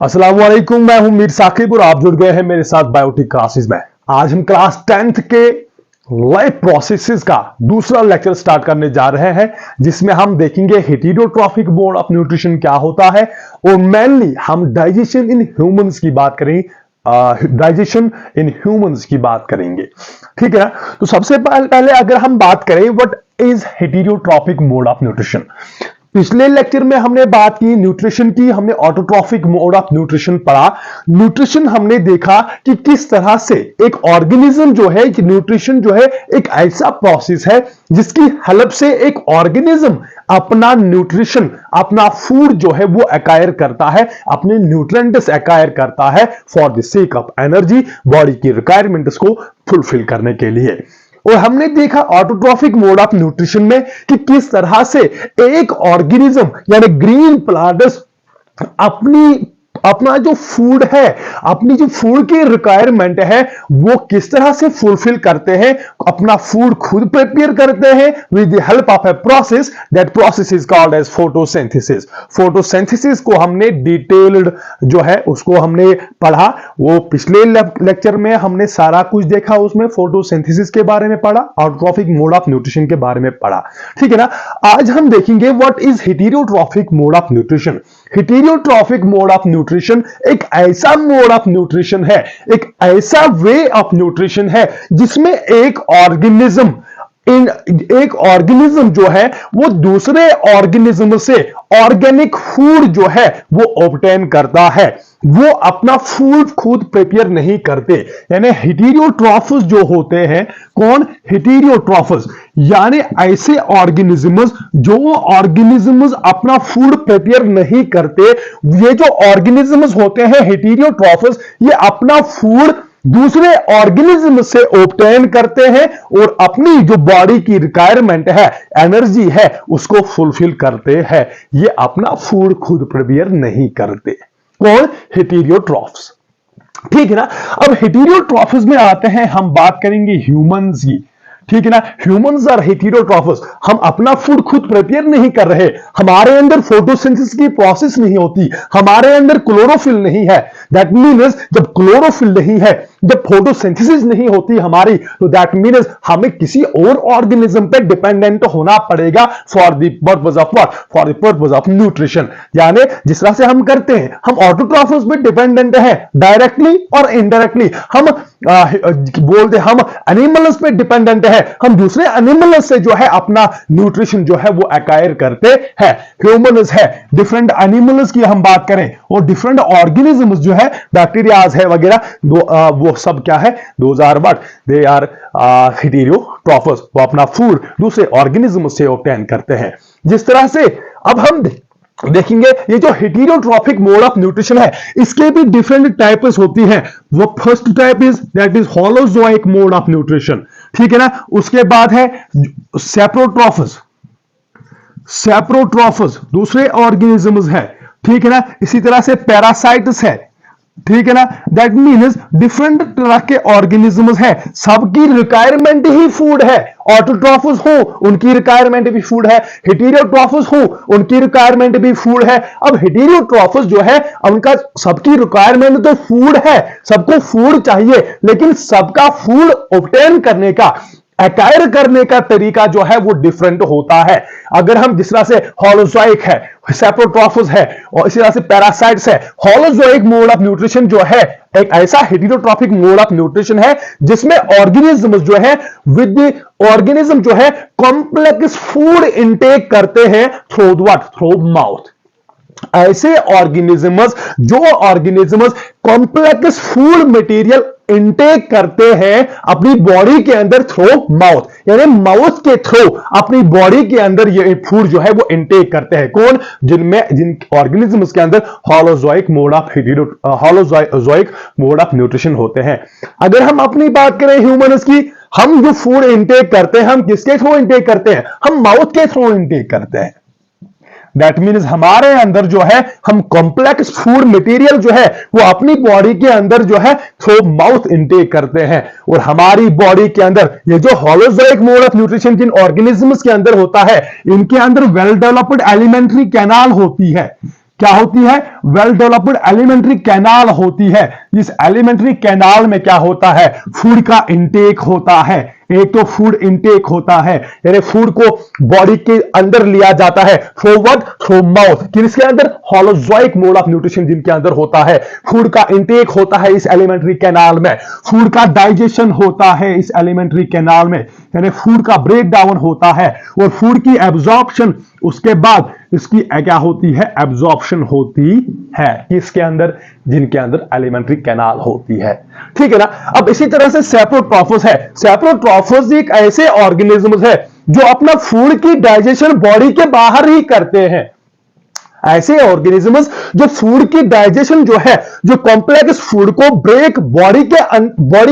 अस्सलाम वालेकुम, मैं हूं मीर साकिब और आप जुड़ गए हैं मेरे साथ बायोटिक क्लासेस में। आज हम क्लास 10th के लाइफ प्रोसेसेस का दूसरा लेक्चर स्टार्ट करने जा रहे हैं, जिसमें हम देखेंगे हेटेरोट्रॉफिक मोड ऑफ न्यूट्रिशन क्या होता है और मेनली हम डाइजेशन इन ह्यूमंस की बात करें। डाइजेशन इन ह्यूमंस की बात करेंगे, ठीक है ना। तो सबसे पहले अगर हम बात करें what is heterotrophic mode of nutrition. पिछले लेक्चर में हमने बात की न्यूट्रिशन की, हमने ऑटोट्रॉफिक मोड ऑफ न्यूट्रिशन पढ़ा। न्यूट्रिशन हमने देखा कि किस तरह से एक ऑर्गेनिज्म जो है, न्यूट्रिशन जो है एक ऐसा प्रोसेस है जिसकी हेल्प से एक ऑर्गेनिज्म अपना न्यूट्रिशन, अपना फूड जो है वो एक्वायर करता है, अपने न्यूट्रिएंट्स एक्वायर करता है for the sake of energy, body की रिक्वायरमेंट्स को फुलफिल करने के लिए। और हमने देखा ऑटोट्रॉफिक मोड ऑफ न्यूट्रिशन में कि किस तरह से एक ऑर्गेनिज्म यानी ग्रीन प्लांट्स अपना जो फूड है, अपनी जो फूड की रिक्वायरमेंट है वो किस तरह से फुलफिल करते हैं, अपना फूड खुद प्रिपेयर करते हैं with the help of a process. That process is called as photosynthesis. Photosynthesis को हमने डिटेल्ड जो है उसको हमने पढ़ा। वो पिछले लेक्चर में हमने सारा कुछ देखा, उसमें फोटोसिंथेसिस के बारे में पढ़ा, ऑटोट्रॉफिक मोड ऑफ न्यूट्रिशन के बारे में पढ़ा, ठीक है ना। आज हम देखेंगे what is heterotrophic mode of nutrition. Heterotrophic mode of nutrition एक ऐसा मोड ऑफ न्यूट्रिशन है, एक ऐसा वे ऑफ न्यूट्रिशन है जिसमें एक ऑर्गेनिज्म जो है वो दूसरे ऑर्गेनिज्म से ऑर्गेनिक फूड जो है वो ऑब्टेन करता है। वो अपना फूड खुद प्रिपेयर नहीं करते, यानी हेटेरोट्रॉफस जो होते हैं, कौन? हेटेरोट्रॉफस यानी ऐसे ऑर्गेनिजम्स जो ऑर्गेनिजम्स अपना फूड प्रिपेयर नहीं करते। ये जो ऑर्गेनिजम्स होते हैं हेटेरोट्रॉफस, ये अपना फूड दूसरे ऑर्गेनिज्म से ऑब्टेन करते हैं और अपनी जो बॉडी की रिक्वायरमेंट है, एनर्जी है, उसको फुलफिल करते हैं। ये अपना फूड खुद प्रिपेयर नहीं करते। कौन? हेटेरोट्रॉफ्स, ठीक है ना। अब हेटेरोट्रॉफ्स में आते हैं, हम बात करेंगे ह्यूमंस की, ठीक है ना। Humans are heterotrophs. हम अपना फूड खुद प्रिपेयर नहीं कर रहे, हमारे अंदर फोटोसिंथेसिस की प्रोसेस नहीं होती, हमारे अंदर क्लोरोफिल नहीं है। दैट मीन्स जब क्लोरोफिल नहीं है, जब फोटोसिंथेसिस नहीं होती हमारी, तो दैट मीन्स हमें किसी और ऑर्गेनिज्म पे डिपेंडेंट होना पड़ेगा for the purpose of what? For the purpose of nutrition. यानी जिस तरह से हम करते हैं, हम ऑटोट्रॉफस पे डिपेंडेंट है डायरेक्टली और इनडायरेक्टली। हम बोलते हम एनिमल्स पे डिपेंडेंट है, हम दूसरे एनिमल्स से जो है अपना न्यूट्रिशन जो है वो एक्वायर करते हैं। ह्यूमन्स है, डिफरेंट एनिमल्स की हम बात करें और डिफरेंट ऑर्गेनिजम्स जो है, बैक्टीरियाज है वगैरह, वो सब क्या है? Those are what? They are heterotrophs. वो अपना फूड दूसरे ऑर्गेनिज्म से ऑब्टेन करते हैं। जिस तरह से अब हम देखेंगे ये जो हेटेरोट्रॉफिक मोड ऑफ न्यूट्रिशन है, इसके भी डिफरेंट टाइप्स होती हैं। वो first type is that is holozoic mode of nutrition, ठीक है ना। उसके बाद है सेप्रोट्रॉफस। सेप्रोट्रॉफस दूसरे ऑर्गेनिजम्स है, ठीक है ना। इसी तरह से पैरासाइट्स है, ठीक है ना। दैट मीन्स डिफरेंट तरह के ऑर्गेनिजम्स है, सबकी रिक्वायरमेंट ही फूड है। ऑटोट्रॉफस हो उनकी रिक्वायरमेंट भी फूड है, हेटेरोट्रॉफस हो उनकी रिक्वायरमेंट भी फूड है। अब हेटेरोट्रॉफस जो है उनका सबकी रिक्वायरमेंट तो फूड है, सबको फूड चाहिए, लेकिन सबका फूड ऑब्टेन करने का, एक्वायर करने का तरीका जो है वो डिफरेंट होता है। अगर हम जिस तरह से होलोजोइक है, सेप्रोट्रॉफस है और इसी तरह से पैरासाइट्स है। होलोजोइक मोड ऑफ न्यूट्रिशन जो है एक ऐसा हेटेरोट्रॉफिक मोड ऑफ न्यूट्रिशन है जिसमें ऑर्गेनिज्म जो है विद ऑर्गेनिज्म जो है कॉम्प्लेक्स फूड इनटेक करते हैं थ्रू व्हाट? Through mouth. ऐसे ऑर्गेनिजम्स जो organisms complex food material intake करते हैं अपनी बॉडी के अंदर थ्रू माउथ, यानी माउथ के थ्रू अपनी बॉडी के अंदर ये फूड जो है वो इनटेक करते हैं। कौन? जिन ऑर्गेनिजम्स के अंदर होलोजोइक मोड ऑफ न्यूट्रिशन होते हैं। अगर हम अपनी बात करें ह्यूमन्स की, हम जो फूड इनटेक करते हैं, हम किसके थ्रू इनटेक करते हैं? हम माउथ के थ्रू इनटेक करते हैं। दैट मीन्स हमारे अंदर जो है हम कॉम्प्लेक्स फूड मटेरियल जो है वो अपनी बॉडी के अंदर जो है थ्रू माउथ इनटेक करते हैं। और हमारी बॉडी के अंदर ये जो होलोजोइक मोड ऑफ न्यूट्रिशन जिन ऑर्गेनिजम्स के अंदर होता है, इनके अंदर वेल डेवलप्ड एलिमेंट्री कैनाल होती है। क्या होती है, वेल डेवलप्ड एलिमेंट्री कैनाल होती है। इस एलिमेंट्री कैनाल में क्या होता है, फूड का इंटेक होता है। एक तो फूड इंटेक होता है, यानी फूड को बॉडी के अंदर लिया जाता है थ्रू व्हाट, थ्रू माउथ। किसके अंदर, होलोजोइक मोड ऑफ न्यूट्रिशन जिनके अंदर होता है। फूड का इंटेक होता है इस एलिमेंट्री कैनाल में, फूड का डाइजेशन होता है इस एलिमेंट्री कैनाल में, यानी फूड का ब्रेक डाउन होता है, और फूड की एब्जॉर्प्शन उसके बाद इसकी क्या होती है, एब्जॉर्प्शन होती है किसके अंदर, जिनके अंदर एलिमेंट्री कैनाल होती है। ठीक है ना। अब इसी तरह से सेप्रोट्रॉफस है। सेप्रोट्रॉफस एक ऐसे ऑर्गेनिज्म है जो अपना फूड की डाइजेशन बॉडी के बाहर ही करते हैं। ऐसे ऑर्गेनिजम्स जो फूड की डाइजेशन जो है, जो कॉम्प्लेक्स फूड को ब्रेक बॉडी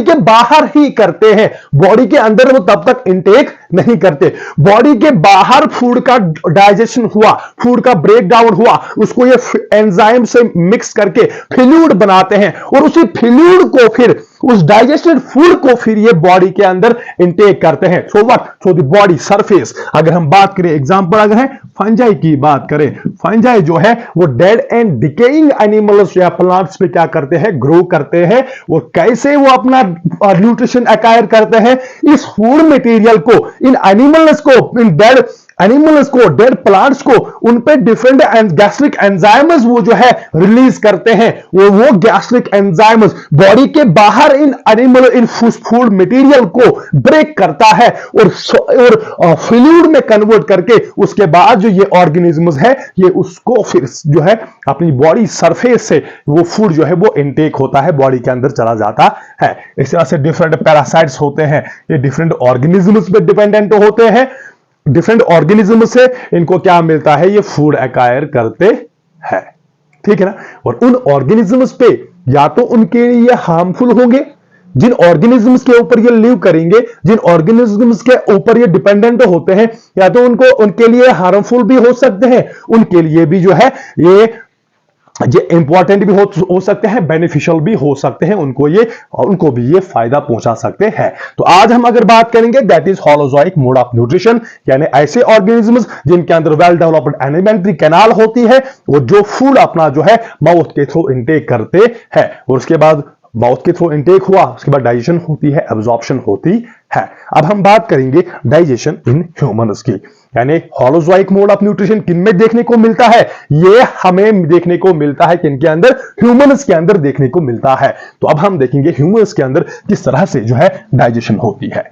के बाहर ही करते हैं, बॉडी के अंदर वो तब तक इंटेक नहीं करते। बॉडी के बाहर फूड का डाइजेशन हुआ, फूड का ब्रेक डाउन हुआ, उसको ये एंजाइम से मिक्स करके फ्लूइड बनाते हैं, और उसी फ्लूइड को फिर उस डाइजेस्टेड फूड को फिर ये बॉडी के अंदर इंटेक करते हैं। So what, so the body surface. अगर हम बात करें, एग्जांपल अगर है फंजाई की बात करें, फंजाई जो है वो डेड एंड डिकेइंग एनिमल्स या प्लांट्स पे क्या करते हैं, ग्रो करते हैं। वो कैसे वो अपना न्यूट्रिशन एक्वायर करते हैं, इस फूड मटेरियल को, इन एनिमल्स को, इन डेड एनिमल्स को, डेड प्लांट्स को, उन पे डिफरेंट गैस्ट्रिक एंजाइम्स वो जो है रिलीज करते हैं। वो गैस्ट्रिक एंजाइम्स बॉडी के बाहर इन फूड मटेरियल को ब्रेक करता है और फ्लूइड में कन्वर्ट करके उसके बाद जो ये ऑर्गेनिजम्स है ये उसको फिर जो है अपनी बॉडी सरफेस से वो फूड जो है वो इनटेक होता है, बॉडी के अंदर चला जाता है। इस तरह से डिफरेंट पैरासाइट्स होते हैं, ये डिफरेंट ऑर्गेनिजम्स पे डिपेंडेंट होते हैं। डिफरेंट ऑर्गेनिज्म से इनको क्या मिलता है, ये फूड एक्वायर करते हैं। ठीक है ना। और उन ऑर्गेनिजम्स पे या तो उनके लिए हार्मफुल होंगे, जिन ऑर्गेनिजम्स के ऊपर ये लिव करेंगे, जिन ऑर्गेनिजम्स के ऊपर ये डिपेंडेंट होते हैं, या तो उनके लिए हार्मफुल भी हो सकते हैं, उनके लिए भी जो है ये इंपॉर्टेंट भी हो सकते हैं, बेनिफिशियल भी हो सकते हैं, उनको भी ये फायदा पहुंचा सकते हैं। तो आज हम अगर बात करेंगे that is holozoic mode of nutrition, यानी ऐसे ऑर्गेनिजम्स जिनके अंदर वेल डेवलप्ड एलिमेंट्री कैनाल होती है, वो जो फूड अपना जो है माउथ के थ्रू इनटेक करते हैं, और उसके बाद माउथ के थ्रू इनटेक हुआ, उसके बाद डाइजेशन होती है, एब्जॉर्प्शन होती है। अब हम बात करेंगे डाइजेशन इन ह्यूमंस की, यानी होलोजोइक मोड ऑफ न्यूट्रिशन किन में देखने को मिलता है, ये हमें देखने को मिलता है किनके अंदर, ह्यूमंस के अंदर देखने को मिलता है। तो अब हम देखेंगे ह्यूमंस के अंदर किस तरह से जो है डाइजेशन होती है।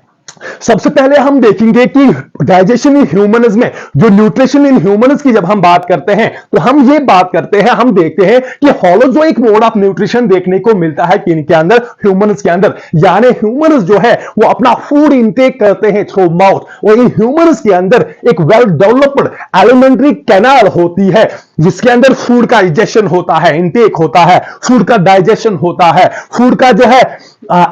सबसे पहले हम देखेंगे कि डाइजेशन इन ह्यूमन्स में, जो न्यूट्रिशन इन ह्यूमन्स की जब हम बात करते हैं तो हम ये बात करते हैं, हम देखते हैं कि होलोजोइक मोड ऑफ न्यूट्रिशन देखने को मिलता है कि इनके अंदर, ह्यूमन्स के अंदर, यानी ह्यूमन्स जो है वो अपना फूड इनटेक करते हैं थ्रू माउथ, और इन ह्यूमन्स के अंदर एक वेल डेवलप्ड एलिमेंट्री कैनाल होती है जिसके अंदर फूड का डाइजेशन होता है, इनटेक होता है, फूड का डाइजेशन होता है, फूड का जो है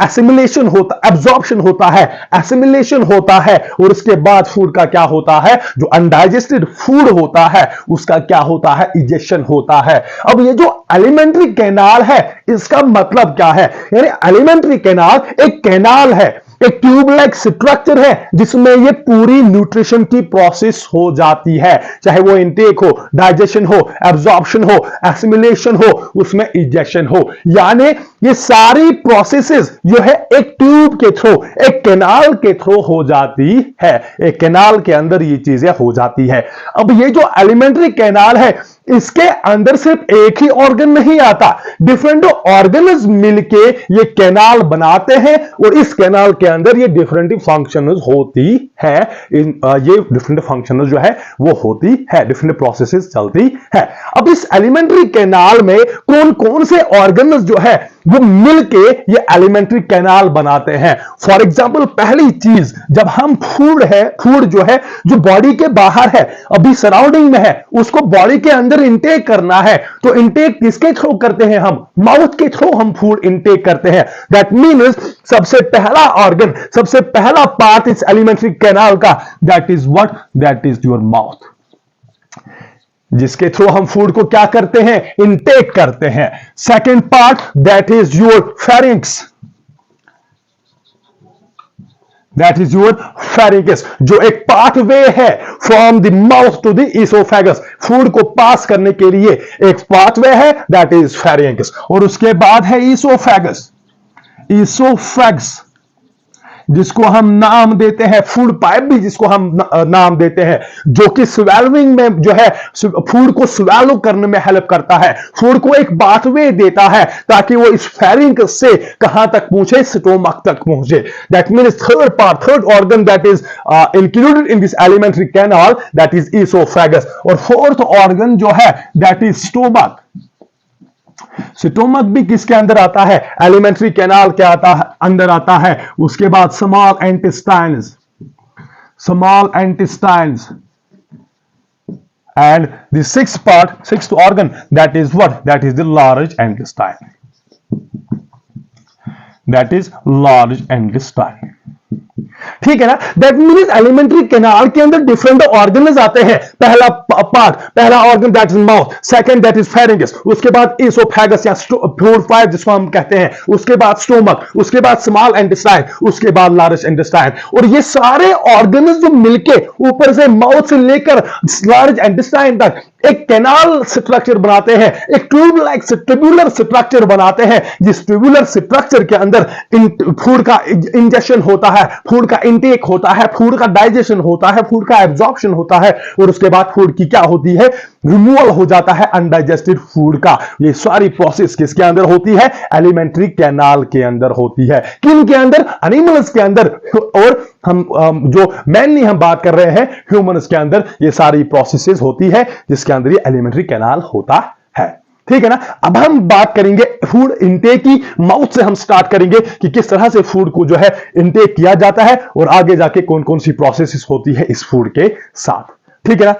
एसिमिलेशन होता, एब्जॉर्प्शन होता है, एसिमिलेशन होता है, और उसके बाद फूड का क्या होता है, जो अनडाइजेस्टेड फूड होता है उसका क्या होता है, इजेक्शन होता है। अब ये जो एलिमेंट्री कैनाल है इसका मतलब क्या है, यानी एलिमेंट्री कैनाल एक कैनाल है, एक ट्यूब लाइक स्ट्रक्चर है जिसमें ये पूरी न्यूट्रिशन की प्रोसेस हो जाती है, चाहे वो इनटेक हो, डाइजेशन हो, एब्जॉर्प्शन हो, एसिमिलेशन हो, उसमें इजेक्शन हो, यानी ये सारी प्रोसेसेस जो है एक ट्यूब के थ्रू, एक कैनाल के थ्रू हो जाती है, एक कैनाल के अंदर ये चीजें हो जाती है। अब ये जो एलिमेंट्री कैनाल है इसके अंदर सिर्फ एक ही ऑर्गन नहीं आता, डिफरेंट ऑर्गन्स मिलके ये कैनाल बनाते हैं, और इस कैनाल के अंदर ये डिफरेंट फंक्शंस होती है, ये डिफरेंट फंक्शंस जो है वो होती है, डिफरेंट प्रोसेसेस चलती है। अब इस एलिमेंट्री कैनाल में कौन कौन से ऑर्गन्स जो है वो मिलके ये एलिमेंट्री कैनाल बनाते हैं। फॉर एग्जाम्पल, पहली चीज, जब हम फूड जो है जो बॉडी के बाहर है, अभी सराउंडिंग में है, उसको बॉडी के अंदर इंटेक करना है, तो इंटेक किसके थ्रू करते हैं, हम माउथ के थ्रू हम फूड इंटेक करते हैं। दैट मीन्स सबसे पहला ऑर्गन, सबसे पहला पार्ट इस एलिमेंट्री कैनाल का, that is what, that is your mouth, जिसके थ्रू हम फूड को क्या करते हैं, इनटेक करते हैं। Second part that is your pharynx, that is your pharynx, जो एक पाथवे है from the mouth to the oesophagus, food को पास करने के लिए एक पाथवे है, दैट इज फेरिंगस। और उसके बाद है इसोफेगस, इसोफेगस जिसको हम नाम देते हैं फूड पाइप भी, जिसको हम नाम देते हैं, जो कि स्वेलविंग में जो है फूड को स्वेलो करने में हेल्प करता है, फूड को एक पाथवे देता है ताकि वो इस फेरिंगस से कहां तक पहुंचे, स्टोमक तक पहुंचे। That means third part, third organ that is included in this alimentary canal, that is oesophagus. और फोर्थ ऑर्गन जो है दैट इज स्टोमक। स्टोमक भी किसके अंदर आता है, एलिमेंट्री कैनाल के अंदर आता है। उसके बाद small intestines, small intestines, and the sixth part, sixth organ that is what, that is the large intestine, that is large intestine. ठीक है ना। दैट मीन्स एलिमेंट्री कैनाल के अंदर डिफरेंट ऑर्गन्स आते हैं। पहला पार्ट, पहला organ that is mouth, second that is pharynx, उसके बाद इसोफेगस या फूड पाइप जिसको हम कहते हैं, उसके बाद स्टोमक, उसके बाद स्मॉल इंटेस्टाइन, उसके बाद लार्ज इंटेस्टाइन। और ये सारे ऑर्गन्स जो मिलके ऊपर से माउथ से लेकर लार्ज इंटेस्टाइन तक एक कैनाल स्ट्रक्चर बनाते हैं, एक ट्यूब लाइक ट्यूबुलर स्ट्रक्चर बनाते हैं, जिस ट्यूबुलर स्ट्रक्चर के अंदर फूड का इंजेक्शन होता है, फूड का इंटेक होता है, फूड का डाइजेशन होता है, फूड का एब्जॉर्प्शन होता है, और उसके बाद फूड की क्या होती है, रिमूवल हो जाता है अनडाइजेस्टेड फूड का। ये सारी प्रोसेस किसके अंदर होती है, एलिमेंट्री कैनाल के अंदर होती है। किन के अंदर, एनिमल्स के अंदर, और हम जो मेनली हम बात कर रहे हैं ह्यूमंस के अंदर ये सारी प्रोसेसेस होती है, जिसके अंदर ये एलिमेंट्री कैनाल होता है। ठीक है ना। अब हम बात करेंगे फूड इनटेक की, माउथ से हम स्टार्ट करेंगे कि किस तरह से फूड को जो है इनटेक किया जाता है, और आगे जाके कौन कौन सी प्रोसेसेस होती है इस फूड के साथ। ठीक है ना।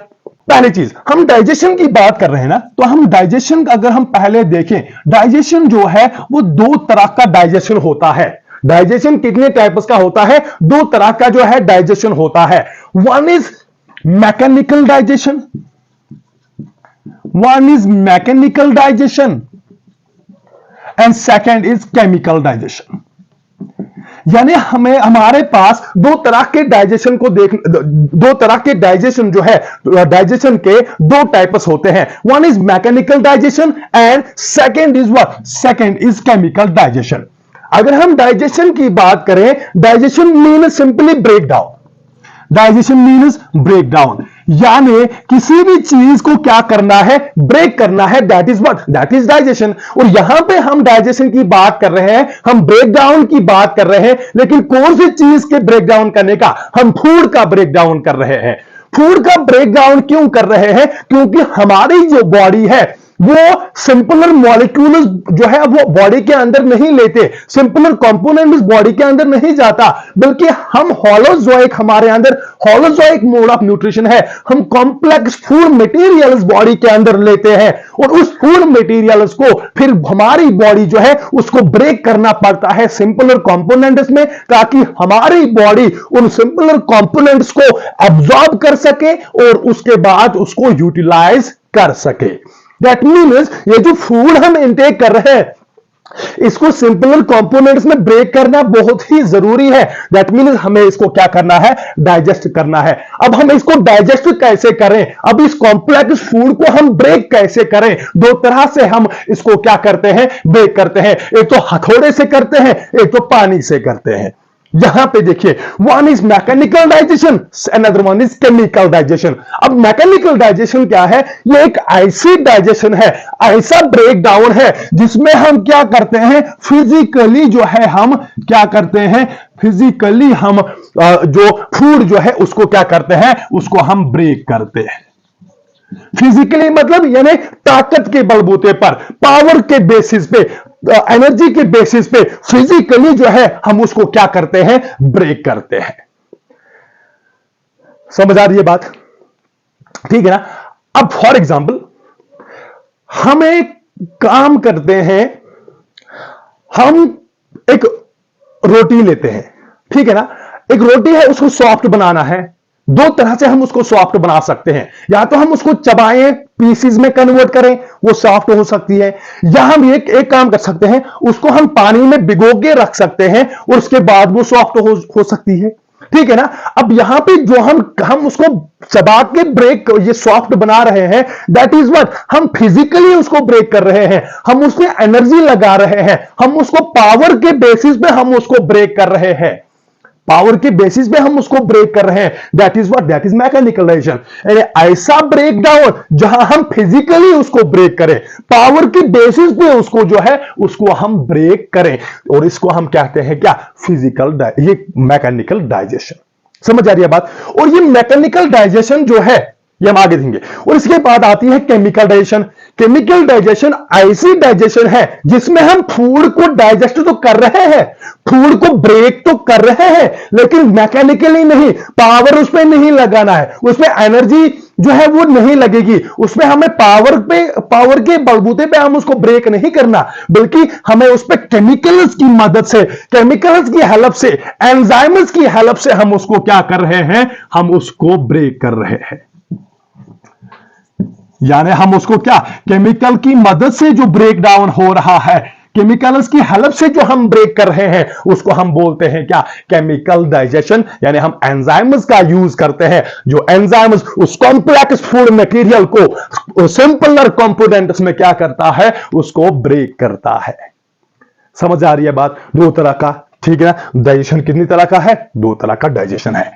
पहली चीज, हम डाइजेशन की बात कर रहे हैं ना, तो हम डाइजेशन अगर हम पहले देखें, डाइजेशन जो है वो दो तरह का डाइजेशन होता है। डाइजेशन कितने टाइप्स का होता है, दो तरह का जो है डाइजेशन होता है। One is mechanical digestion, one is mechanical digestion and second is chemical digestion। यानी हमारे पास दो तरह के डाइजेशन को दो तरह के डाइजेशन जो है, डाइजेशन के दो टाइप्स होते हैं। One is mechanical digestion and second is what, second is chemical digestion. अगर हम डाइजेशन की बात करें, digestion mean simply break down, digestion means break down, यानी किसी भी चीज को क्या करना है, ब्रेक करना है, that is what, that is digestion. और यहां पे हम डाइजेशन की बात कर रहे हैं, हम ब्रेक डाउन की बात कर रहे हैं, लेकिन कौन सी चीज के ब्रेक डाउन करने का, हम फूड का ब्रेक डाउन कर रहे हैं। फूड का ब्रेक डाउन क्यों कर रहे हैं, क्योंकि हमारी जो बॉडी है वो सिंपलर मॉलिक्यूल्स जो है वो बॉडी के अंदर नहीं लेते, सिंपलर कंपोनेंट्स बॉडी के अंदर नहीं जाता, बल्कि हम होलोजोइक, हमारे अंदर होलोजोइक मोड ऑफ न्यूट्रिशन है, हम कॉम्प्लेक्स फूड मटेरियल्स बॉडी के अंदर लेते हैं, और उस फूड मटेरियल्स को फिर हमारी बॉडी जो है उसको ब्रेक करना पड़ता है सिंपलर कंपोनेंट्स में, ताकि हमारी बॉडी उन सिंपलर कंपोनेंट्स को एब्जॉर्ब कर सके और उसके बाद उसको यूटिलाइज कर सके। दैट मीन्स ये जो फूड हम इंटेक कर रहे हैं, इसको सिंपलर कंपोनेंट्स में ब्रेक करना बहुत ही जरूरी है। दैट मीन्स हमें इसको क्या करना है, डाइजेस्ट करना है। अब हम इसको डाइजेस्ट कैसे करें, अब इस कॉम्प्लेक्स फूड को हम ब्रेक कैसे करें, दो तरह से हम इसको क्या करते हैं, ब्रेक करते हैं। एक तो हथौड़े से करते हैं, एक तो पानी से करते हैं। यहां पे देखिए, one is mechanical digestion, another one is chemical digestion. अब मैकेनिकल डाइजेशन क्या है, ये एक ऐसी डाइजेशन है, ऐसा ब्रेक डाउन है जिसमें हम क्या करते हैं, फिजिकली जो है हम क्या करते हैं, फिजिकली हम जो फूड जो है उसको क्या करते हैं, उसको हम ब्रेक करते हैं। फिजिकली मतलब यानी ताकत के बलबूते पर, पावर के बेसिस पे, एनर्जी के बेसिस पे फिजिकली जो है हम उसको क्या करते हैं, ब्रेक करते हैं। समझ आ रही है बात? ठीक है ना। अब फॉर एग्जांपल हम एक काम करते हैं, हम एक रोटी लेते हैं, ठीक है ना। एक रोटी है, उसको सॉफ्ट बनाना है, दो तरह से हम उसको सॉफ्ट बना सकते हैं। या तो हम उसको चबाएं, पीसीज में कन्वर्ट करें, वो सॉफ्ट हो सकती है, या हम एक काम कर सकते हैं, उसको हम पानी में भिगो के रख सकते हैं और उसके बाद वो सॉफ्ट हो सकती है। ठीक है ना। अब यहां पे जो हम उसको चबा के ब्रेक, ये सॉफ्ट बना रहे हैं, दैट इज व्हाट, हम फिजिकली उसको ब्रेक कर रहे हैं, हम उसमें एनर्जी लगा रहे हैं, हम उसको पावर के बेसिस पे हम उसको ब्रेक कर रहे हैं, पावर के बेसिस पे हम उसको ब्रेक कर रहे हैं, that is what, that is mechanical digestion. ऐसा ब्रेक डाउन जहां हम फिजिकली उसको ब्रेक करें, पावर के बेसिस पे उसको जो है उसको हम ब्रेक करें, और इसको हम कहते हैं क्या, फिजिकल, ये मैकेनिकल डाइजेशन। समझ आ रही है बात। और ये मैकेनिकल डाइजेशन जो है ये हम आगे देखेंगे। और इसके बाद आती है केमिकल डाइजेशन। केमिकल डाइजेशन ऐसी डाइजेशन है जिसमें हम फूड को डाइजेस्ट तो कर रहे हैं, फूड को ब्रेक तो कर रहे हैं, लेकिन मैकेनिकली नहीं, पावर उसमें नहीं लगाना है, उसमें एनर्जी जो है वो नहीं लगेगी, उसमें हमें पावर के बलबूते पे हम उसको ब्रेक नहीं करना, बल्कि हमें उस पर केमिकल्स की मदद से, केमिकल्स की हेल्प से, एंजाइम्स की हेल्प से हम उसको क्या कर रहे हैं, हम उसको ब्रेक कर रहे हैं। यानी हम उसको क्या, केमिकल की मदद से जो ब्रेक डाउन हो रहा है, केमिकल्स की हेल्प से जो हम ब्रेक कर रहे हैं, उसको हम बोलते हैं क्या, केमिकल डाइजेशन। यानी हम एंजाइम्स का यूज करते हैं, जो एंजाइम्स उस कॉम्प्लेक्स फूड मटेरियल को सिंपलर कंपोनेंट्स में क्या करता है, उसको ब्रेक करता है। समझ आ रही है बात। दो तरह का, ठीक है ना, डाइजेशन कितनी तरह का है, दो तरह का डाइजेशन है।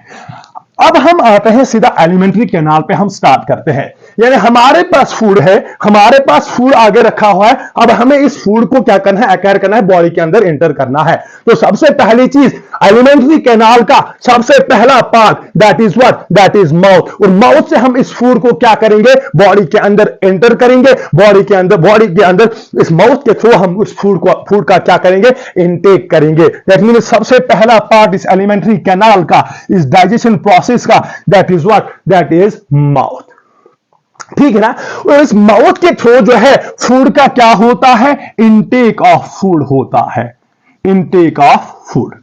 अब हम आते हैं सीधा एलिमेंट्री कैनाल पे, हम स्टार्ट करते हैं। यानी हमारे पास फूड है, हमारे पास फूड आगे रखा हुआ है, अब हमें इस फूड को क्या करना है, एक्वायर करना है, बॉडी के अंदर एंटर करना है। तो सबसे पहली चीज एलिमेंट्री कैनाल का सबसे पहला part, that is what, that is mouth. और माउथ से हम इस फूड को क्या करेंगे, बॉडी के अंदर एंटर करेंगे, बॉडी के अंदर इस माउथ के थ्रू हम उस फूड का क्या करेंगे, इनटेक करेंगे। दैट मीन सबसे पहला पार्ट इस एलिमेंट्री कैनाल का, इस डाइजेशन प्रोसेस का, that is what, that is mouth. ठीक है ना। और इस माउथ के थ्रू जो है फूड का क्या होता है, इनटेक ऑफ फूड होता है, इनटेक ऑफ फूड।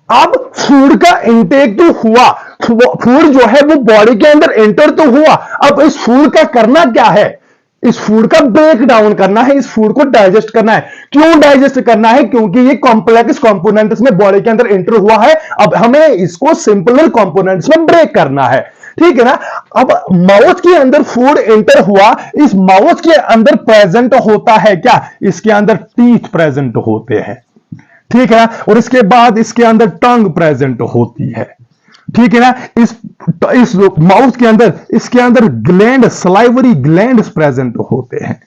अब फूड का इनटेक तो हुआ, फूड जो है वो बॉडी के अंदर एंटर तो हुआ, अब इस फूड का करना क्या है, इस फूड का ब्रेक डाउन करना है, इस फूड को डाइजेस्ट करना है। क्यों डाइजेस्ट करना है, क्योंकि ये कॉम्प्लेक्स कंपोनेंट्स में बॉडी के अंदर एंटर हुआ है, अब हमें इसको सिंपलर कंपोनेंट्स में ब्रेक करना है। ठीक है ना। अब माउथ के अंदर फूड एंटर हुआ, इस माउथ के अंदर प्रेजेंट होता है क्या, इसके अंदर टीथ प्रेजेंट होते हैं। ठीक है ना। और इसके बाद इसके अंदर टंग प्रेजेंट होती है। ठीक है ना। इस माउथ के अंदर, इसके अंदर ग्लैंड, सलाइवरी ग्लैंड्स प्रेजेंट होते हैं।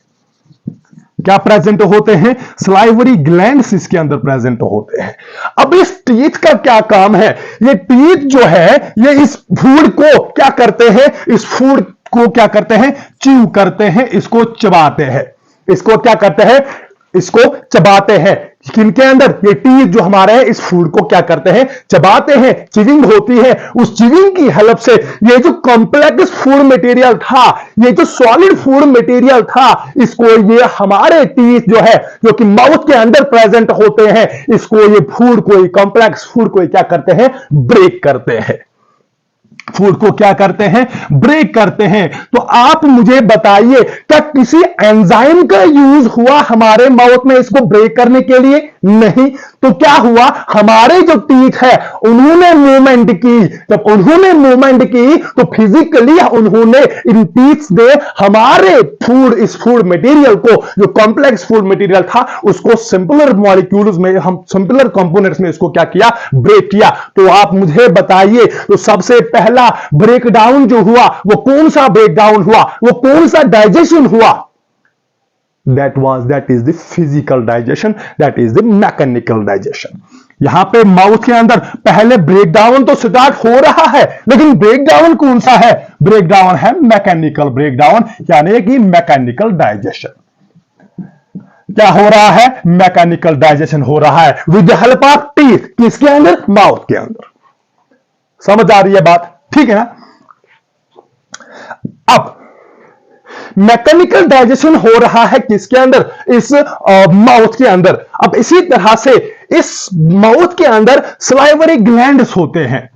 क्या प्रेजेंट होते हैं, सलाइवरी ग्लैंड्स इसके अंदर प्रेजेंट होते हैं। अब इस टीथ का क्या काम है, ये टीथ जो है ये इस फूड को क्या करते हैं, इस फूड को क्या करते हैं, च्यू करते हैं, इसको चबाते हैं, इसको क्या करते हैं, इसको चबाते हैं। किनके अंदर, ये टीथ जो हमारे हैं इस फूड को क्या करते हैं, चबाते हैं, चिविंग होती है। उस चिविंग की हेल्प से ये जो कॉम्प्लेक्स फूड मटेरियल था, ये जो सॉलिड फूड मटेरियल था, इसको ये हमारे टीथ जो है, जो कि माउथ के अंदर प्रेजेंट होते हैं, इसको ये फूड को, कॉम्प्लेक्स फूड को क्या करते हैं, ब्रेक करते हैं, फूड को क्या करते हैं, ब्रेक करते हैं। तो आप मुझे बताइए, क्या किसी एंजाइम का यूज हुआ हमारे माउथ में इसको ब्रेक करने के लिए, नहीं। तो क्या हुआ, हमारे जो टीथ है उन्होंने मूवमेंट की, जब उन्होंने मूवमेंट की तो फिजिकली उन्होंने इन टीथ से हमारे फूड, इस फूड मटेरियल को, जो कॉम्प्लेक्स फूड मटेरियल था, उसको सिंपलर मॉलिक्यूल्स में, हम सिंपलर कंपोनेंट्स में इसको क्या किया, ब्रेक किया। तो आप मुझे बताइए, तो सबसे पहला ब्रेक डाउन जो हुआ वो कौन सा ब्रेक डाउन हुआ, वो कौन सा डाइजेशन हुआ, that is the physical digestion, that is the mechanical digestion। यहां पे माउथ के अंदर पहले ब्रेक डाउन तो स्टार्ट हो रहा है, लेकिन ब्रेक डाउन कौन सा है, ब्रेक डाउन है मैकेनिकल ब्रेक डाउन, यानी कि मैकेनिकल डाइजेशन। क्या हो रहा है, मैकेनिकल डाइजेशन हो रहा है with the help of teeth, किसके अंदर, माउथ के अंदर। समझ आ रही है बात, ठीक है ना। अब मैकेनिकल डाइजेशन हो रहा है किसके अंदर, इस माउथ के अंदर। अब इसी तरह से इस माउथ के अंदर सलाइवरी ग्लैंड्स होते हैं,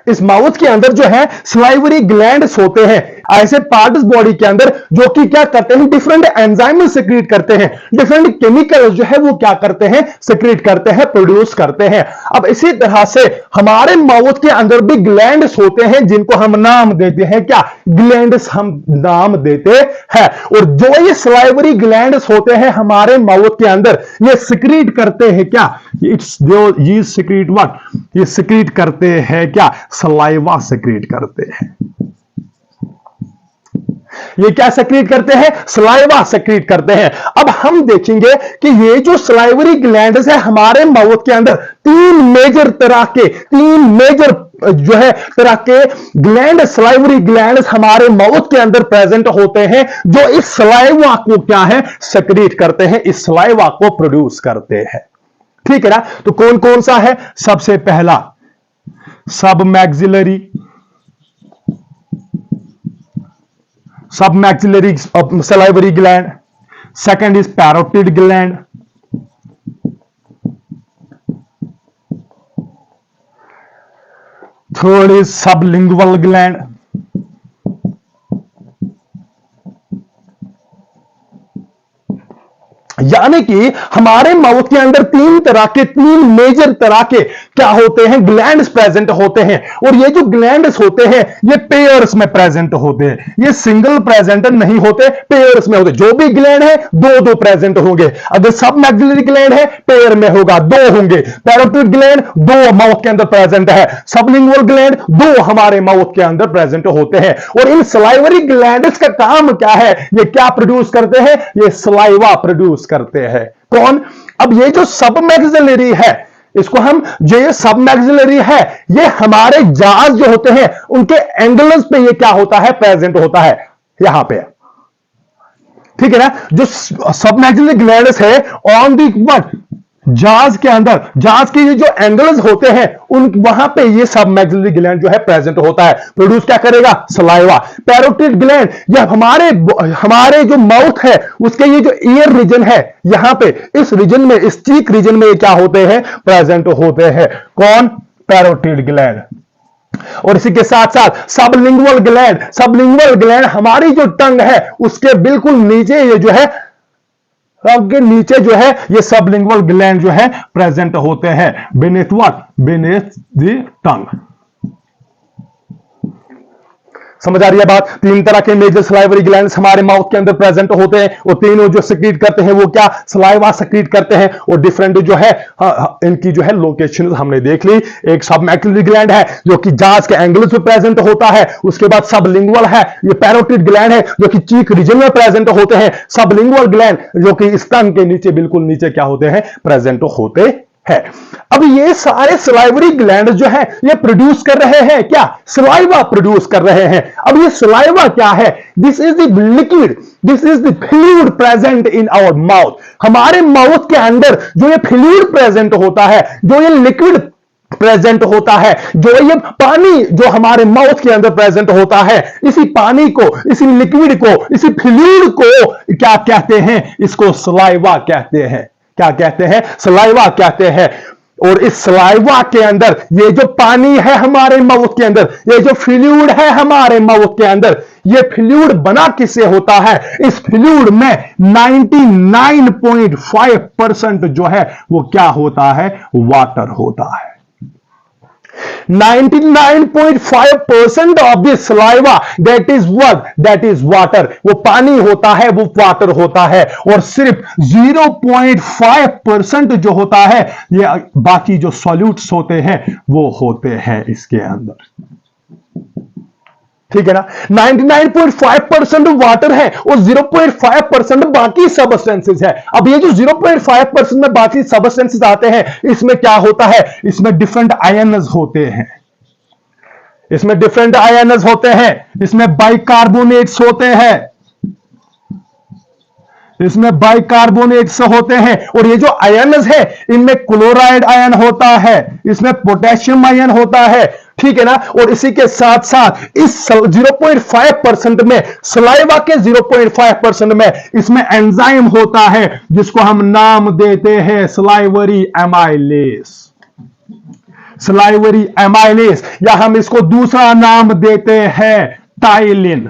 इस माउथ के अंदर जो है सलाइवरी ग्लैंड्स होते हैं। ऐसे पार्ट्स बॉडी के अंदर जो कि क्या करते हैं, डिफरेंट एंजाइम सिक्रीट करते हैं, डिफरेंट केमिकल जो है वो क्या करते हैं, सिक्रीट करते हैं, प्रोड्यूस करते हैं। अब इसी तरह से हमारे माउथ के अंदर भी ग्लैंड्स होते हैं जिनको हम नाम देते हैं, क्या ग्लैंड्स हम नाम देते हैं। और जो ये सलाइवरी ग्लैंड्स होते हैं हमारे माउथ के अंदर, ये सिक्रीट करते हैं क्या, इट्स जो ये सिक्रीट व्हाट, ये सिक्रीट करते हैं क्या, सलाइवा सिक्रीट करते हैं। ये क्या सेक्रेट करते हैं, सलाइवा सेक्रेट करते हैं। अब हम देखेंगे कि ये जो सलाइवरी ग्लैंड्स है हमारे माउथ के अंदर, तीन मेजर जो है तरह के ग्लैंड, सलाइवरी ग्लैंड्स हमारे माउथ के अंदर प्रेजेंट होते हैं, जो इस सलाइवा को क्या है, सेक्रेट करते हैं, इस सलाइवा को प्रोड्यूस करते हैं। ठीक है ना। तो कौन कौन सा है, सबसे पहला सब maxillary salivary gland, second is parotid gland, third is sublingual gland, यानी कि हमारे माउथ के अंदर तीन मेजर तरह के क्या होते हैं, ग्लैंड्स प्रेजेंट होते हैं। और ये जो ग्लैंड्स होते हैं ये पेयर्स में प्रेजेंट होते हैं, ये सिंगल प्रेजेंट नहीं होते, पेयर्स में होते। जो भी ग्लैंड है दो दो प्रेजेंट होंगे। अगर सब मैक्सिलरी ग्लैंड है पेयर में होगा, दो होंगे। पैरोटिड ग्लैंड दो माउथ के अंदर प्रेजेंट है, सबलिंगुअल ग्लैंड दो हमारे माउथ के अंदर प्रेजेंट होते हैं। और इन सलाइवरी ग्लैंड्स का काम क्या है, ये क्या प्रोड्यूस करते हैं, ये सलाइवा प्रोड्यूस करते हैं। कौन, अब ये जो सब मैक्सिलरी है, इसको हम जो ये सब मैक्सिलरी है, ये हमारे जाज जो होते हैं उनके एंगल्स पे ये क्या होता है, प्रेजेंट होता है यहां पे। ठीक है ना। जो सब मैक्सिलरी ग्लैंड्स है ऑन दी व्हाट, जाज के अंदर, जाज के जो एंगल्स होते हैं उन वहां पे ये सब मैक्सिलरी ग्लैंड जो है प्रेजेंट होता है। प्रोड्यूस क्या करेगा, सलाइवा। पैरोटिड ग्लैंड, यह हमारे जो माउथ है उसके ये जो ईयर रीजन है, यहां पे इस रीजन में, इस चीक रीजन में ये क्या होते हैं, प्रेजेंट होते हैं। कौन, पैरोटिड ग्लैंड। और इसी के साथ साथ सबलिंगुअल ग्लैंड हमारी जो टंग है उसके बिल्कुल नीचे, ये जो है के नीचे जो है ये सबलिंगुअल ग्लैंड जो है प्रेजेंट होते हैं, beneath what, beneath the tongue. समझ आ रही है बात। तीन तरह के मेजर सलाइवरी ग्लैंड्स हमारे माउथ के अंदर प्रेजेंट होते हैं, और तीनों जो सेक्रीट करते हैं वो क्या, सलाइवा सेक्रीट करते हैं। और डिफरेंट जो है इनकी जो है लोकेशन हमने देख ली। एक सब मैक्सिलरी ग्लैंड है जो कि जाज के एंगल्स पे प्रेजेंट होता है, उसके बाद सबलिंगुअल है, ये पैरोटिड ग्लैंड है जो कि चीक रीजन में प्रेजेंट होते हैं, सबलिंगुअल ग्लैंड जो कि स्तन के नीचे, बिल्कुल नीचे क्या होते हैं, प्रेजेंट होते है। अब ये सारे सलाइवरी ग्लैंड जो है ये प्रोड्यूस कर रहे हैं क्या, सलाइवा प्रोड्यूस कर रहे हैं। अब ये सलाइवा क्या है, this is the liquid, this is the fluid present in our mouth. हमारे माउथ के अंदर जो ये फ्लूइड प्रेजेंट होता है, जो ये लिक्विड प्रेजेंट होता है, जो ये पानी जो हमारे माउथ के अंदर प्रेजेंट होता है, इसी पानी को, इसी लिक्विड को, इसी फ्लूइड को क्या कहते हैं, इसको सलाइवा कहते हैं। क्या कहते हैं, सलाइवा कहते हैं। और इस सलाइवा के अंदर ये जो पानी है हमारे माउथ के अंदर, ये जो फ्लूइड है हमारे माउथ के अंदर, ये फ्लूइड बना किससे होता है, इस फ्लूइड में 99.5% जो है वो क्या होता है, वाटर होता है। 99.5% of this saliva that is what, that is water. वो पानी होता है, वो वाटर होता है। और सिर्फ 0.5% जो होता है ये बाकी जो सॉल्यूट्स होते हैं वो होते हैं इसके अंदर। ठीक है ना। 99.5% वाटर है और 0.5% बाकी सबस्टेंसेस है। अब ये जो 0.5% में बाकी सबस्टेंसेस आते हैं, इसमें क्या होता है, इसमें डिफरेंट आयन्स होते हैं, इसमें डिफरेंट आयन्स होते हैं, इसमें बाइकार्बोनेट्स होते हैं, इसमें बाइकार्बोनेट्स होते हैं। और ये जो आयन्स है इनमें क्लोराइड आयन होता है, इसमें पोटेशियम आयन होता है। ठीक है ना। और इसी के साथ साथ इस 0.5% में, सलाइवा के 0.5% में इसमें एंजाइम होता है जिसको हम नाम देते हैं सलाइवरी एमाइलेस, सलाइवरी एमाइलेस, या हम इसको दूसरा नाम देते हैं टाइलिन।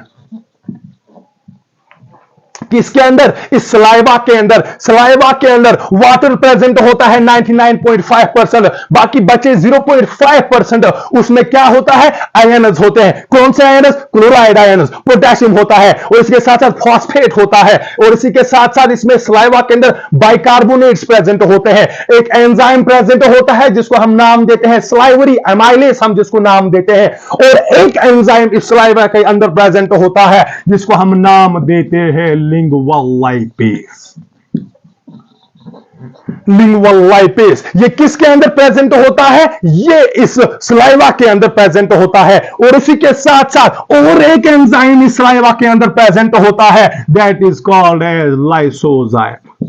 किसके अंदर? इस सलाइवा के अंदर। सलाइवा के अंदर वाटर प्रेजेंट होता है 99.5%, बाकी बचे 0.5%, उसमें क्या होता है? आयन्स होते हैं। कौन से आयन्स? Chloride ions. पोटेशियम होता है और इसके साथ साथ फॉस्फेट होता है और इसी के साथ साथ इसमें सलाइवा के अंदर बाइकार्बोनेट्स प्रेजेंट होते हैं। एक एंजाइम प्रेजेंट होता है जिसको हम नाम देते हैं सलाइवरी एमाइलेस, हम जिसको नाम देते हैं, और एक एंजाइम इस सलाइवा के अंदर प्रेजेंट होता है जिसको हम नाम देते हैं लिंगुअल लाइपेज। लिंगुअल लाइपेज ये किसके अंदर प्रेजेंट होता है? ये इस सलाइवा के अंदर प्रेजेंट होता है और इसी के साथ साथ और एक एंजाइम इस सलाइवा के अंदर प्रेजेंट होता है, that is called as lysozyme.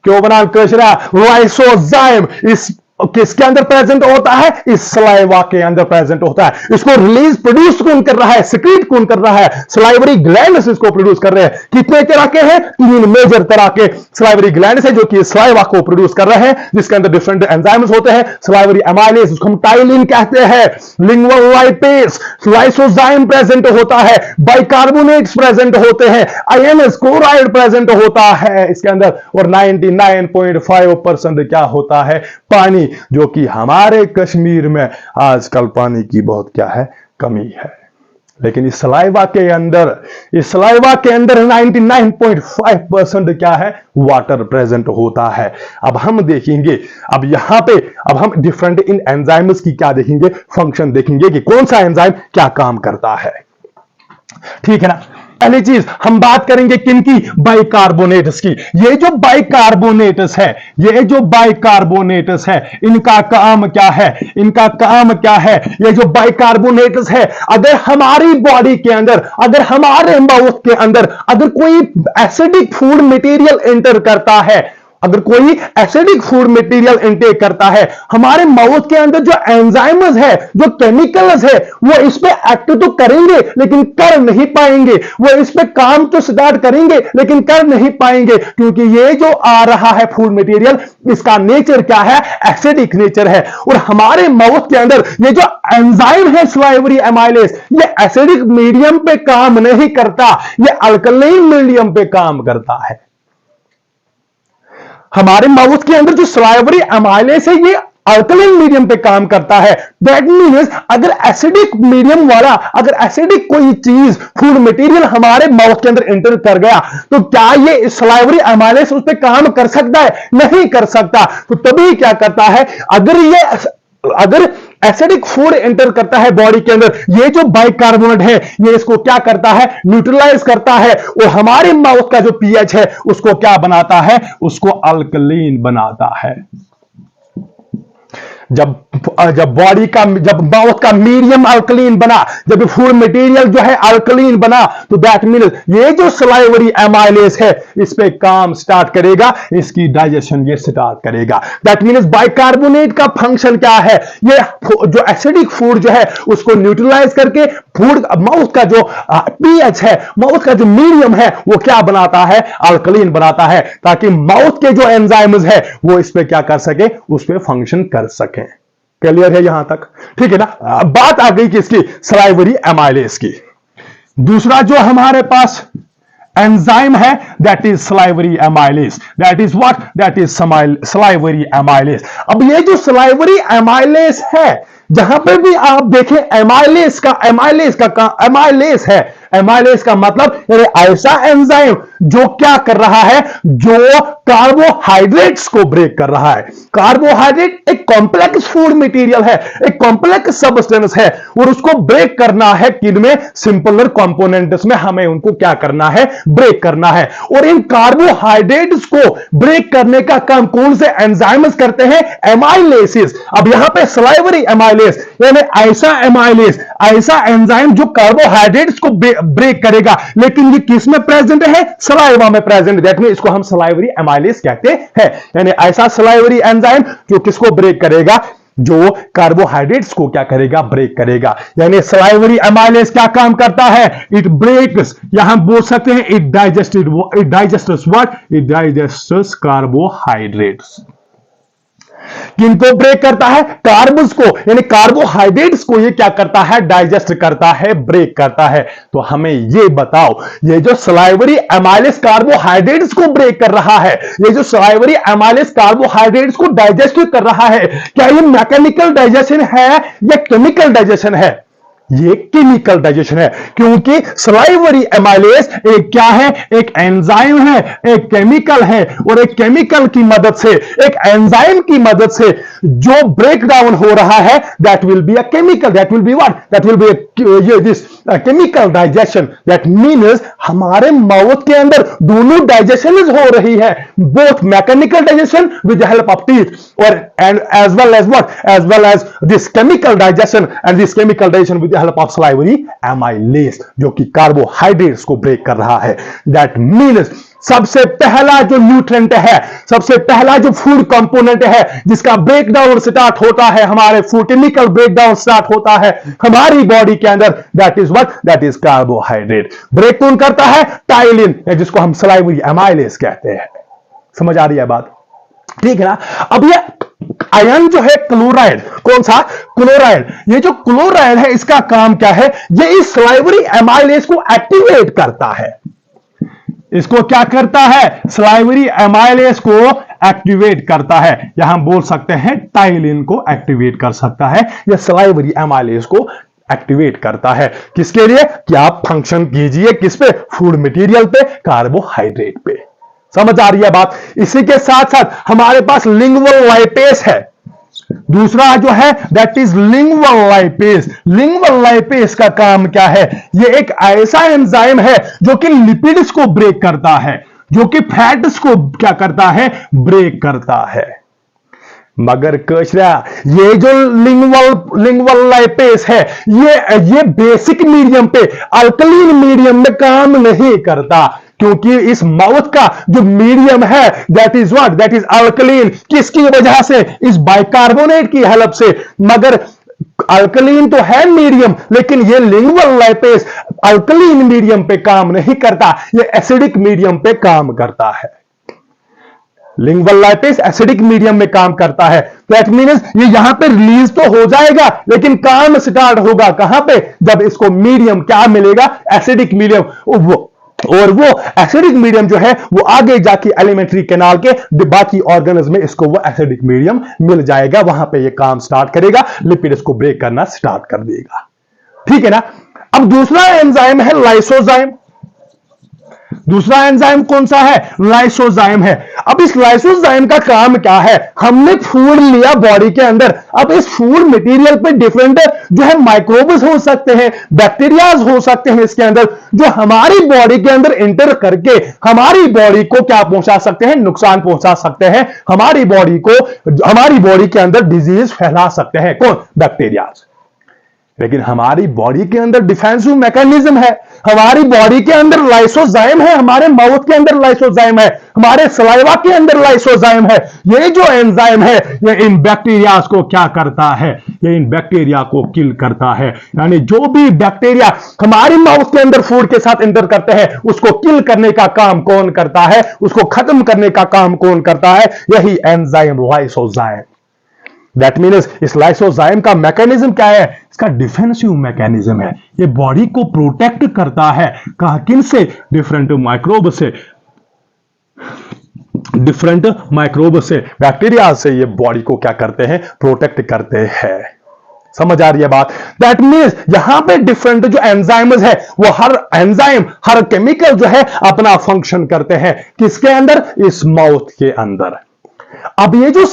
क्यों बना कृष्णा? लाइसोजाइम इस किसके अंदर प्रेजेंट होता है? इस सलाइवा के अंदर प्रेजेंट होता है। इसको रिलीज प्रोड्यूस कौन कर रहा है? सिक्रीट कौन कर रहा है? सलाइवरी ग्लैंड्स इसको प्रोड्यूस कर रहे हैं। कितने तरह के हैं? 3 मेजर तरह के सलाइवरी ग्लैंड्स है जो कि सलाइवा को प्रोड्यूस कर रहे हैं, जिसके अंदर डिफरेंट एंजाइम्स होते हैं। सलाइवरी एमाइलेज, उसको हम टाइलिन कहते हैं, लिंगुअल लाइपेज, लाइसोजाइम प्रेजेंट होता है, बाइकार्बोनेट्स प्रेजेंट होते हैं, आयन्स क्लोराइड प्रेजेंट होता है इसके अंदर, और 99.5% क्या होता है? पानी, जो कि हमारे कश्मीर में आजकल पानी की बहुत क्या है? कमी है। लेकिन इस सलाइवा के अंदर 99.5% क्या है? वाटर प्रेजेंट होता है। अब हम देखेंगे, अब यहां पे अब हम डिफरेंट इन एंजाइम्स की क्या देखेंगे? फंक्शन देखेंगे कि कौन सा एंजाइम क्या काम करता है। ठीक है ना? पहली चीज हम बात करेंगे किनकी? बाइकार्बोनेट्स की। ये जो बाइकार्बोनेट्स है, इनका काम क्या है? इनका काम क्या है? ये जो बाइकार्बोनेट्स है, अगर हमारी बॉडी के अंदर, अगर हमारे माउथ के अंदर अगर कोई एसिडिक फूड मटेरियल एंटर करता है, अगर कोई एसिडिक फूड मटेरियल इनटेक करता है, हमारे माउथ के अंदर जो एंजाइम्स है, जो केमिकल्स है, वो इस पे एक्ट तो करेंगे लेकिन कर नहीं पाएंगे। वो इस पे काम तो स्टार्ट करेंगे लेकिन कर नहीं पाएंगे, क्योंकि ये जो आ रहा है फूड मटेरियल, इसका नेचर क्या है? एसिडिक नेचर है। और हमारे माउथ के अंदर ये जो एंजाइम है सलाइवरी एमाइलेज, ये एसिडिक मीडियम पे काम नहीं करता, ये अल्कलाइन मीडियम पे काम करता है। हमारे माउथ के अंदर जो सलाइवरी एमाइलेज है, ये अल्कलाइन मीडियम पे काम करता है। दैट मीन्स अगर एसिडिक मीडियम वाला, अगर एसिडिक कोई चीज फूड मटेरियल हमारे माउथ के अंदर एंटर कर गया, तो क्या ये सलाइवरी एमाइलेज उस पर काम कर सकता है? नहीं कर सकता। तो तभी क्या करता है, अगर एसिडिक फूड एंटर करता है बॉडी के अंदर, ये जो बाइकार्बोनेट है, ये इसको क्या करता है? न्यूट्रलाइज करता है और हमारे माउथ का जो पीएच है उसको क्या बनाता है? उसको अल्कलीन बनाता है। जब बॉडी का, जब माउथ का मीडियम अल्कलीन बना, जब फूड मटेरियल जो है अल्कलीन बना, तो दैट मीन्स ये जो सलाइवरी एमाइलेज है, इस पे काम स्टार्ट करेगा, इसकी डाइजेशन ये स्टार्ट करेगा। दैट मीन्स बाइकार्बोनेट का फंक्शन क्या है? ये जो एसिडिक फूड जो है उसको न्यूट्रलाइज करके फूड माउथ का जो पीएच है, माउथ का जो मीडियम है, वो क्या बनाता है? अल्कलीन बनाता है, ताकि माउथ के जो एंजाइम्स है वो इस पे क्या कर सके? उस पे फंक्शन कर सके। क्लियर है यहां तक? ठीक है ना? बात आ गई किसकी? सलाइवरी एमाइलेज की। दूसरा जो हमारे पास एंजाइम है, that is salivary amylase. That is what? That is salivary amylase. अब ये जो सलाइवरी एमाइलेज है, जहां पे भी आप देखें एमाइलेज है, एमाइलेज का मतलब ऐसा एंजाइम जो क्या कर रहा है? जो कार्बोहाइड्रेट्स को ब्रेक कर रहा है। कार्बोहाइड्रेट एक कॉम्प्लेक्स फूड मटेरियल है, एक कॉम्प्लेक्स सब्सटेंस है, और उसको ब्रेक करना है किनमें? सिंपलर कंपोनेंट्स में हमें उनको क्या करना है? ब्रेक करना है। और इन कार्बोहाइड्रेट्स को ब्रेक करने का काम कौन से एंजाइम्स करते हैं? एमाइलेसिस। अब यहां पे सलाइवरी एमाइलेज यानी ऐसा एंजाइम जो कार्बोहाइड्रेट्स को ब्रेक करेगा, लेकिन ये किस में प्रेजेंट है? सलाइवा में प्रेजेंट। दैट मींस इसको हम सलाइवरी एमाइलेज कहते हैं। यानी ऐसा सलाइवरी एंजाइम जो किसको ब्रेक करेगा? जो कार्बोहाइड्रेट्स को क्या करेगा? ब्रेक करेगा। यानी सलाइवरी एमाइलेज क्या काम करता है? इट ब्रेक्स, यहां बोल सकते हैं it digests what? It digests carbohydrates. किनको ब्रेक करता है? कार्ब्स को, यानी कार्बोहाइड्रेट्स को ये क्या करता है? डाइजेस्ट करता है, ब्रेक करता है। तो हमें ये बताओ, ये जो सलाइवरी एमाइलेज कार्बोहाइड्रेट्स को ब्रेक कर रहा है, ये जो सलाइवरी एमाइलेज कार्बोहाइड्रेट्स को डाइजेस्ट कर रहा है, क्या ये मैकेनिकल डाइजेशन है या केमिकल डाइजेशन है? ये केमिकल डाइजेशन है, क्योंकि सलाइवरी एमाइलेज एक क्या है? एक एंजाइम है, एक केमिकल है, और एक केमिकल की मदद से, एक एंजाइम की मदद से जो ब्रेक डाउन हो रहा है, that will be a chemical, that will be what? That will be this chemical digestion. That means हमारे माउथ के अंदर दोनों डाइजेशन हो रही है, both mechanical digestion with the help of teeth, और and as well as what? As well as this chemical digestion, and this chemical digestion with help of salivary amylase, जो कि कार्बोहाइड्रेट्स को ब्रेक कर रहा है। दैट मीन्स सबसे पहला जो न्यूट्रिएंट है, सबसे पहला जो फूड कंपोनेंट है जिसका ब्रेकडाउन स्टार्ट होता है, हमारे फूड केमिकल ब्रेकडाउन स्टार्ट होता है हमारी बॉडी के अंदर, that is what? That is carbohydrate. Break कौन करता है? टाइलिन, जिसको हम सलाइवरी एमाइलेज कहते हैं। समझ आ रही है बात? ठीक है ना? अब ये आयन जो है क्लोराइड, कौन सा? क्लोराइड। ये जो क्लोराइड है इसका काम क्या है? ये इस सलाइवरी एमाइलेज को एक्टिवेट करता है। इसको क्या करता है? सलाइवरी एमाइलेज को एक्टिवेट करता है, या हम बोल सकते हैं टाइलिन को एक्टिवेट कर सकता है, या सलाइवरी एमाइलेज को एक्टिवेट करता है। किसके लिए? कि आप फंक्शन कीजिए किस पे? फूड मटेरियल पे, कार्बोहाइड्रेट पे। समझ आ रही है बात? इसी के साथ साथ हमारे पास लिंगुअल लाइपेज है, दूसरा जो है that is lingual lipase. Lingual lipase का काम क्या है? ये एक ऐसा एंजाइम है जो कि लिपिड्स को ब्रेक करता है, जो कि फैट्स को क्या करता है? ब्रेक करता है। मगर कचरा, ये जो लिंगुअल लाइपेज है, ये बेसिक मीडियम पे, अल्कलीन मीडियम में काम नहीं करता, क्योंकि इस माउथ का जो मीडियम है that is what? That is alkaline. किसकी वजह से? इस बाइकार्बोनेट की हेल्प से। मगर अल्कलीन तो है मीडियम, लेकिन ये लिंगुअल लाइपेज अल्कलीन मीडियम पे काम नहीं करता, ये एसिडिक मीडियम पे काम करता है। लिंगुअल लाइपेज एसिडिक मीडियम में काम करता है। दैट मीन्स ये यहां पे रिलीज तो हो जाएगा, लेकिन काम स्टार्ट होगा कहां पे? जब इसको मीडियम क्या मिलेगा? Acidic medium. और वो एसिडिक मीडियम जो है वो आगे जाके एलिमेंट्री कैनाल के बाकी ऑर्गेन्स में इसको वो एसिडिक मीडियम मिल जाएगा, वहां पे ये काम स्टार्ट करेगा, लिपिड्स को ब्रेक करना स्टार्ट कर देगा। ठीक है ना? अब दूसरा एंजाइम है लाइसोजाइम। दूसरा एंजाइम कौन सा है? लाइसोजाइम है। अब इस लाइसोजाइम का काम क्या है? हमने फूड लिया बॉडी के अंदर, अब इस फूड मटेरियल पे डिफरेंट जो है माइक्रोब्स हो सकते हैं, बैक्टीरियाज हो सकते हैं इसके अंदर, जो हमारी बॉडी के अंदर एंटर करके हमारी बॉडी को क्या पहुंचा सकते हैं? नुकसान पहुंचा सकते हैं, हमारी बॉडी के अंदर डिजीज फैला सकते हैं। कौन? बैक्टीरियाज। लेकिन हमारी बॉडी के अंदर डिफेंसिव मैकेनिज्म है, हमारी बॉडी के अंदर लाइसोजाइम है, हमारे माउथ के अंदर लाइसोजाइम है, हमारे सलाइवा के अंदर लाइसोजाइम है। ये जो एंजाइम है ये इन बैक्टीरिया को क्या करता है? ये इन बैक्टीरिया को किल करता है। यानी जो भी बैक्टीरिया हमारे माउथ के अंदर फूड के साथ एंटर करते हैं, उसको किल करने का काम कौन करता है? उसको खत्म करने का काम कौन करता है? यही एंजाइम लाइसोजाइम। दैट मीन्स इस लाइसोजाइम का मैकेनिज्म क्या है? इसका डिफेंसिव मैकेनिज्म है। ये बॉडी को प्रोटेक्ट करता है। कहां? किन से? डिफरेंट माइक्रोब से, डिफरेंट माइक्रोब से, बैक्टीरिया से ये बॉडी को क्या करते हैं? प्रोटेक्ट करते हैं। समझ आ रही है बात? दैट मीन्स यहां पे डिफरेंट जो एंजाइम्स है, वो हर एंजाइम, हर केमिकल जो है अपना फंक्शन करते हैं। किसके अंदर? इस माउथ के अंदर। अब ये जो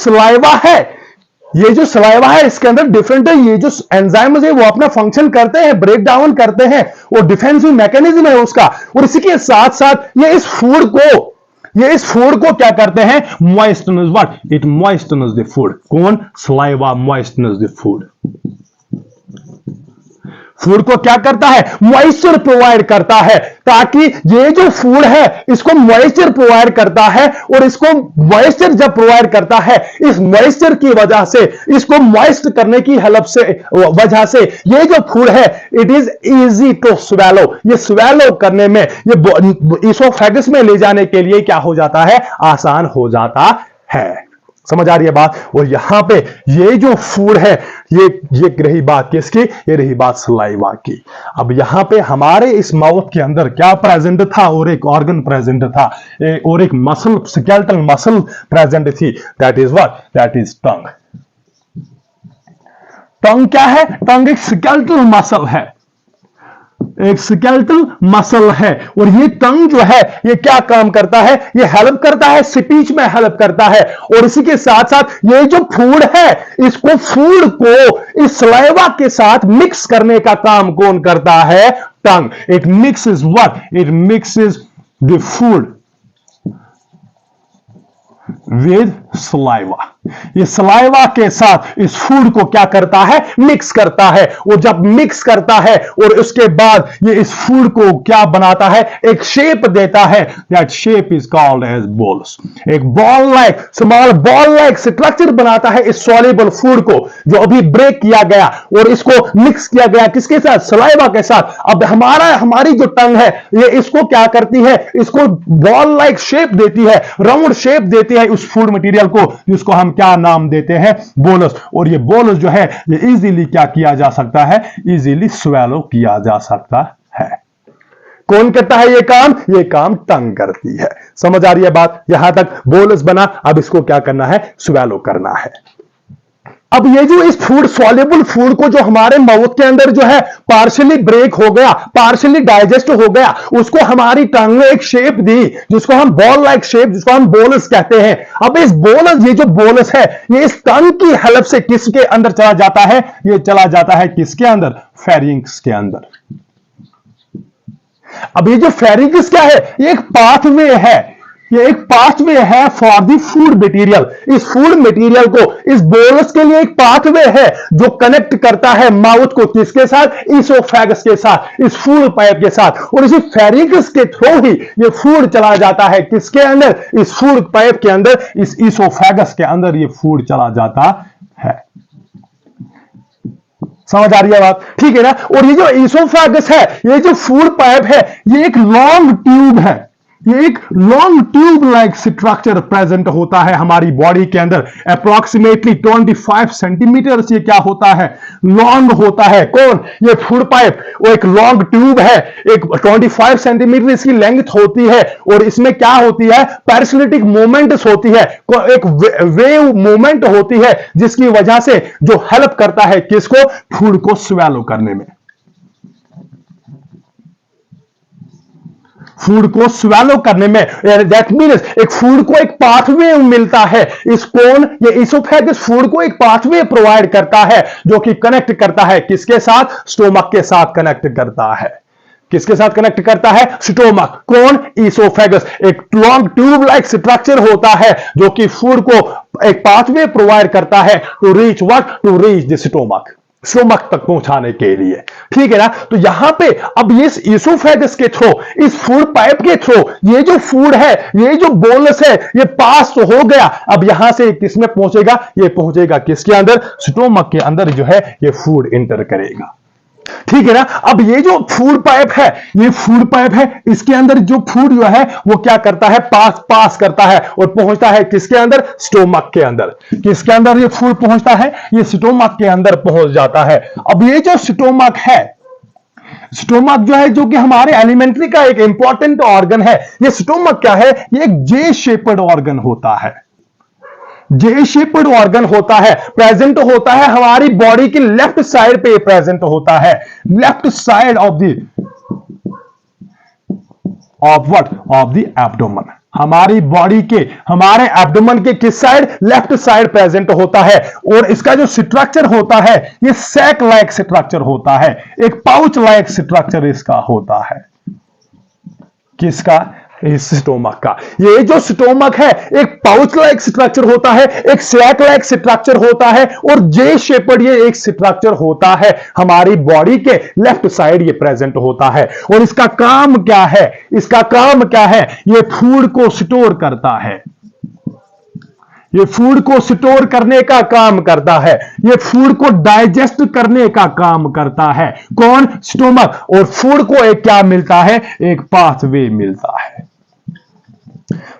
सलाइवा है, इसके अंदर डिफरेंट है, ये जो एंजाइम्स है वो अपना फंक्शन करते हैं, ब्रेक डाउन करते हैं, वो डिफेंसिव मैकेनिज्म है उसका। और इसी के साथ साथ ये इस फूड को क्या करते हैं? Moistens. What? It moistens the food. कौन? Saliva moistens the food. Food को क्या करता है? मॉइस्चर प्रोवाइड करता है, ताकि ये जो फूड है इसको मॉइस्चर प्रोवाइड करता है, और इसको मॉइस्चर जब प्रोवाइड करता है, इस मॉइस्चर की वजह से, इसको मॉइस्ट करने की हेल्प से, वजह से ये जो फूड है it is easy to swallow. ये स्वेलो करने में, ये इसोफेगस में ले जाने के लिए क्या हो जाता है? आसान हो जाता है। समझ आ रही है बात। और यहां पे ये जो फूड है, ये रही बात किसकी, ये रही बात सलाइवा की। अब यहां पे हमारे इस माउथ के अंदर क्या प्रेजेंट था, और एक ऑर्गन प्रेजेंट था, और एक मसल, स्केलेटल मसल प्रेजेंट थी, that is what, that is tongue. Tongue क्या है, टंग एक स्केलेटल मसल है, एक स्केलेटल मसल है। और ये टंग जो है ये क्या काम करता है, ये हेल्प करता है, स्पीच में हेल्प करता है। और इसी के साथ साथ ये जो फूड है, इसको फूड को इस सलाइवा के साथ मिक्स करने का काम कौन करता है, tongue. It mixes what, it mixes the food with saliva. ये सलाइवा के साथ इस फूड को क्या करता है, मिक्स करता है। और जब मिक्स करता है और उसके बाद ये इस फूड को क्या बनाता है, एक शेप देता है, that shape is called as bolus. एक ball like, small ball like structure बनाता है इस सॉल्युबल फूड को, जो अभी ब्रेक किया गया और इसको मिक्स किया गया किसके साथ, सलाइवा के साथ। अब हमारी जो टंग है ये इसको क्या करती है, इसको बॉल लाइक शेप देती है, राउंड शेप देती है उस फूड मटेरियल को, जिसको हम क्या नाम देते हैं, बोलस। और ये बोलस जो है ये इजीली क्या किया जा सकता है, इजीली स्वेलो किया जा सकता है। कौन करता है ये काम, ये काम टंग करती है। समझ आ रही है बात, यहां तक बोलस बना। अब इसको क्या करना है, स्वेलो करना है। अब ये जो इस फूड, सॉल्युबल फूड को जो हमारे माउथ के अंदर जो है पार्शियली ब्रेक हो गया, पार्शियली डाइजेस्ट हो गया, उसको हमारी टंग ने एक शेप दी, जिसको हम बॉल लाइक शेप, जिसको हम बोलस कहते हैं। अब इस बोलस, ये जो बोलस है, ये इस टंग की हेल्प से किसके अंदर चला जाता है, ये चला जाता है किसके अंदर, फेरिंक्स के अंदर। अब ये जो फेरिंक्स क्या है, ये एक पाथवे है, ये एक पाथवे है फॉर द फूड मटेरियल। इस फूड मटेरियल को इस बोलस के लिए एक पाथवे है जो कनेक्ट करता है माउथ को किसके साथ, इसोफेगस के साथ, इस फूड पाइप के साथ। और इसी फेरिंक्स के थ्रू ही ये फूड चला जाता है किसके अंदर, इस फूड पाइप के अंदर, इस इसोफेगस के अंदर ये फूड चला जाता है। समझ आ रही है बात, ठीक है ना। और ये जो इसोफेगस है, ये जो फूड पाइप है, ये एक लॉन्ग ट्यूब है, ये एक long tube like structure present होता है हमारी बॉडी के अंदर। अप्रोक्सीमेटली 25 सेंटीमीटर ये क्या होता है, लॉन्ग होता है। कौन, ये फूड पाइप, वो एक लॉन्ग ट्यूब है, एक 25 सेंटीमीटर इसकी लेंथ होती है। और इसमें क्या होती है, पैरासिटिक मूवमेंट्स होती है, एक वेव मूवमेंट होती है, जिसकी वजह से जो हेल्प करता है किसको, फूड को स्वेलो करने में, फूड को स्वेलो करने में। दैट मीन्स एक फूड को एक पाथवे मिलता है। इस कौन, ये इसोफेगस फूड को एक पाथवे प्रोवाइड करता है, जो कि कनेक्ट करता है किसके साथ, स्टोमक के साथ कनेक्ट करता है। किसके साथ कनेक्ट करता है, स्टोमक। कौन, इसोफेगस। एक लॉन्ग ट्यूब लाइक स्ट्रक्चर होता है जो कि फूड को एक पाथवे प्रोवाइड करता है to reach what, to reach the stomach, stomach तक पहुंचाने के लिए, ठीक है ना। तो यहां पे अब ये इसोफेगस के थ्रू, इस फूड पाइप के थ्रू ये जो फूड है, ये जो बोलस है, ये पास तो हो गया। अब यहां से किसमें पहुंचेगा, ये पहुंचेगा किसके अंदर, स्टोमक के अंदर जो है ये फूड इंटर करेगा, ठीक है ना। अब ये जो फूड पाइप है, ये फूड पाइप है, इसके अंदर जो फूड जो है वो क्या करता है, पास करता है और पहुंचता है किसके अंदर, स्टोमक के अंदर। किसके अंदर ये फूड पहुंचता है, ये स्टोमक के अंदर पहुंच जाता है। अब ये जो स्टोमक है, स्टोमक जो है, जो कि हमारे एलिमेंट्री का एक इंपॉर्टेंट ऑर्गन है, ये स्टोमक क्या है, ये एक जे शेप्ड ऑर्गन होता है, जे शेप्ड ऑर्गन होता है, प्रेजेंट होता है हमारी बॉडी की लेफ्ट साइड पे प्रेजेंट होता है, left side of what, of the abdomen. हमारी बॉडी के, हमारे एब्डोमेन के किस साइड, लेफ्ट साइड प्रेजेंट होता है। और इसका जो स्ट्रक्चर होता है, ये सैक लाइक स्ट्रक्चर होता है, एक पाउच लाइक स्ट्रक्चर इसका होता है। किसका, इस स्टोमक का। ये जो स्टोमक है एक पाउच लाइक स्ट्रक्चर होता है, एक सैक लाइक स्ट्रक्चर होता है, और जे शेपर्ड ये एक स्ट्रक्चर होता है, हमारी बॉडी के लेफ्ट साइड ये प्रेजेंट होता है। और इसका काम क्या है, इसका काम क्या है, ये फूड को स्टोर करता है, ये फूड को स्टोर करने का काम करता है, ये फूड को डाइजेस्ट करने का काम करता है। कौन, स्टोमक। और फूड को एक क्या मिलता है, एक पाथवे मिलता है।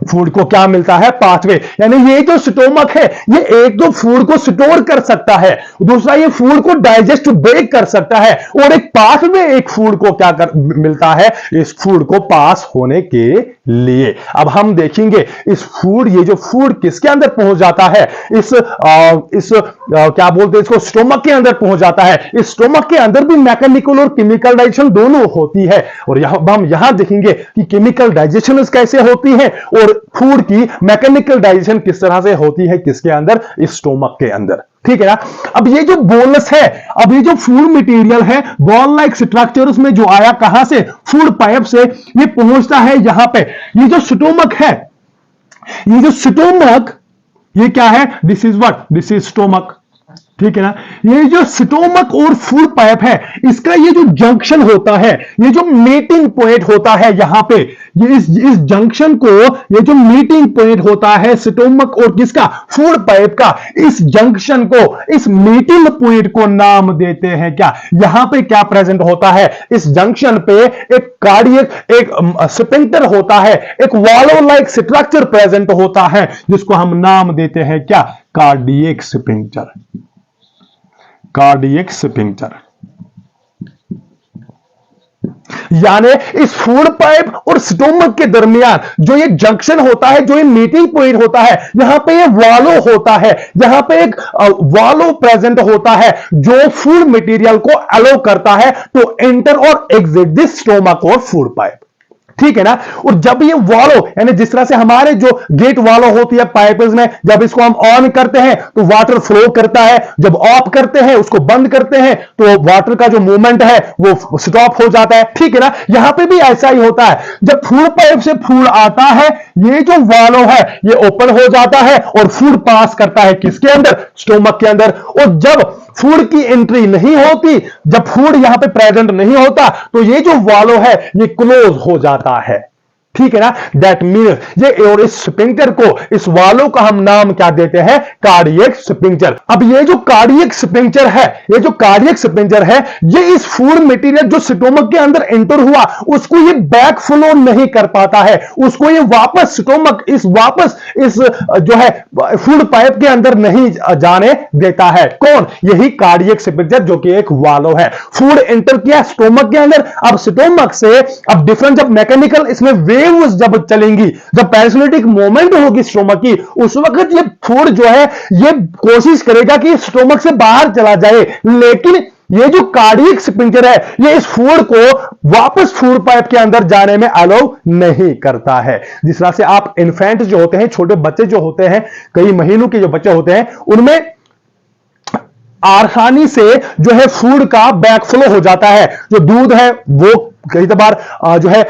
फूड को क्या मिलता है? पाथवे। यानी ये जो स्टोमक है ये एक तो फूड को स्टोर कर सकता है, दूसरा ये फूड को डाइजेस्ट ब्रेक कर सकता है, और एक पाथवे एक फूड को क्या मिलता है? इस फूड को पास होने के लिए। अब हम देखेंगे इस फूड, ये जो फूड किसके अंदर पहुंच जाता है? क्या बोलते हैं इसको? स्टोमक के अंदर पहुंच जाता है। इस स्टोमक के अंदर भी मैकेनिकल और केमिकल डाइजेशन दोनों होती है, और हम यहां देखेंगे कि केमिकल डाइजेशन कैसे होती है और फूड की मैकेनिकल डाइजेशन किस तरह से होती है, किसके अंदर? इस स्टोमक के अंदर। ठीक है ना? अब ये जो बोलस है, अब ये जो फूड मटेरियल है बॉल लाइक स्ट्रक्चर्स में जो आया कहां से? फूड पाइप से ये पहुंचता है यहां पे। ये जो स्टोमक है, ये जो स्टोमक, ये क्या है? This is what? This is stomach. ठीक है ना? ये जो स्टोमक और फूड पाइप है, इसका ये जो जंक्शन होता है, ये जो मीटिंग पॉइंट होता है यहां पे, ये इस जंक्शन को, ये जो मीटिंग पॉइंट होता है स्टोमक और किसका? फूड पाइप का, इस जंक्शन को, इस मीटिंग पॉइंट को नाम देते हैं क्या? यहां पे क्या प्रेजेंट होता है? इस जंक्शन पे एक कार्डियक, एक स्फिंक्टर होता है, एक वॉल्व लाइक स्ट्रक्चर प्रेजेंट होता है, जिसको हम नाम देते हैं क्या? Cardiac sphincter. Cardiac sphincter. यानी इस फूड पाइप और स्टोमक के दरमियान जो ये जंक्शन होता है, जो ये मीटिंग पॉइंट होता है, यहां पे ये वालो होता है, यहां पे एक वालो प्रेजेंट होता है जो फूड मटेरियल को अलाउ करता है टू एंटर और एग्जिट दिस स्टोमक और फूड पाइप। ठीक है ना? और जब ये वालो, यानी जिस तरह से हमारे जो गेट वालो होती है पाइप्स में, जब इसको हम ऑन करते हैं तो वाटर फ्लो करता है, जब ऑफ करते हैं, उसको बंद करते हैं, तो वाटर का जो मूवमेंट है वो स्टॉप हो जाता है। ठीक है ना? यहां पे भी ऐसा ही होता है। जब फूड पाइप से फूड आता है, ये जो वालो है ये ओपन हो जाता है और फूड पास करता है किसके अंदर? स्टोमक के अंदर। और जब फूड की एंट्री नहीं होती, जब फूड यहां पे प्रेजेंट नहीं होता, तो ये जो वालो है ये क्लोज हो जाता है। ठीक है ना? दैट मीन्स ये, और इस स्फिंक्टर को, इस वालों का हम नाम क्या देते हैं? Cardiac sphincter. अब ये जो कार्डियक स्फिंक्टर है, ये जो कार्डियक स्फिंक्टर है, ये इस फूड मटेरियल जो स्टोमक के अंदर एंटर हुआ उसको ये बैक फ्लो नहीं कर पाता है, उसको ये वापस स्टोमक वापस इस जो है फूड पाइप के अंदर नहीं जाने देता है। कौन? यही कार्डियक स्फिंक्टर, जो कि एक वाल्व है। फूड एंटर किया स्टोमक के अंदर, अब स्टोमक से अब डिफरेंट जब मैकेनिकल इसमें जब चलेंगी, जब पैरासिनेटिक मूवमेंट होगी स्टोमक की, उस वक्त ये फूड जो है ये कोशिश करेगा कि स्टोमक से बाहर चला जाए, लेकिन ये जो कार्डियक स्फिंक्टर है ये इस फूड को वापस फूड पाइप के अंदर जाने में अलाउ नहीं करता है। जिस तरह से आप इन्फेंट जो होते हैं, छोटे बच्चे जो होते हैं, कई महीनों के जो बच्चे होते हैं, उनमें आसानी से जो है फूड का बैक फ्लो हो जाता है। जो दूध है वो कई बार जो है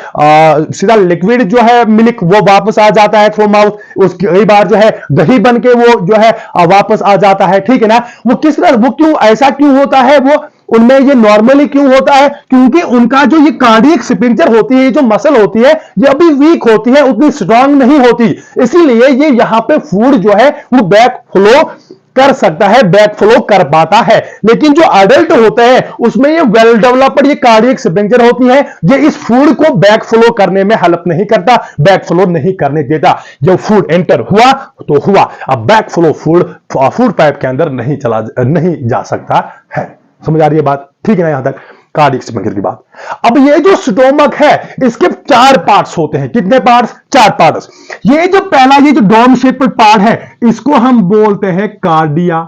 सीधा लिक्विड जो है मिल्क वो वापस आ जाता है थ्रू माउथ, उसकी कई बार जो है दही बन के वो जो है वापस आ जाता है। ठीक है ना? वो किस तरह, वो क्यों ऐसा क्यों होता है? वो उनमें ये नॉर्मली क्यों होता है? क्योंकि उनका जो ये कार्डियक स्फिंक्टर होती है, ये जो मसल होती है, ये अभी वीक होती है, उतनी स्ट्रांग नहीं होती, इसीलिए ये यहां पे फूड जो है वो बैक फ्लो कर सकता है, बैक फ्लो कर पाता है। लेकिन जो अडल्ट होते हैं उसमें ये वेल डेवलप्ड ये कार्डियक स्फिंक्टर होती है, ये इस फूड को बैक फ्लो करने में हेल्प नहीं करता, बैक फ्लो नहीं करने देता। जब फूड एंटर हुआ तो हुआ, अब बैक फ्लो फूड पाइप के अंदर नहीं जा सकता है। समझ आ रही है बात? ठीक है ना? यहां तक कार्डियक स्फिंक्टर की बात। अब ये जो स्टोमक है इसके 4 पार्ट्स होते हैं। कितने पार्ट्स? 4 पार्ट्स। ये जो पहला, ये जो डोम शेप्ड पार्ट है, इसको हम बोलते हैं कार्डिया।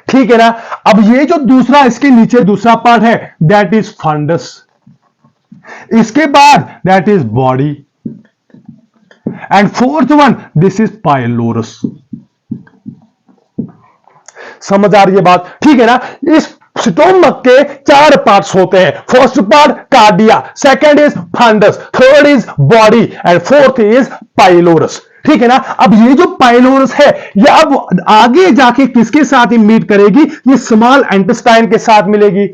ठीक है ना? अब ये जो दूसरा, इसके नीचे दूसरा पार्ट है, दैट इज फंडस। इसके बाद that is body, and fourth one this is pylorus. समझ आ रही है बात? ठीक है ना? इस स्टोमक के 4 पार्ट्स होते हैं। First part cardia, second is fundus, third is body and fourth is pylorus. ठीक है ना? अब ये जो पाइलोरस है ये अब आगे जाके किसके साथ मीट करेगी? ये स्मॉल इंटेस्टाइन के साथ मिलेगी।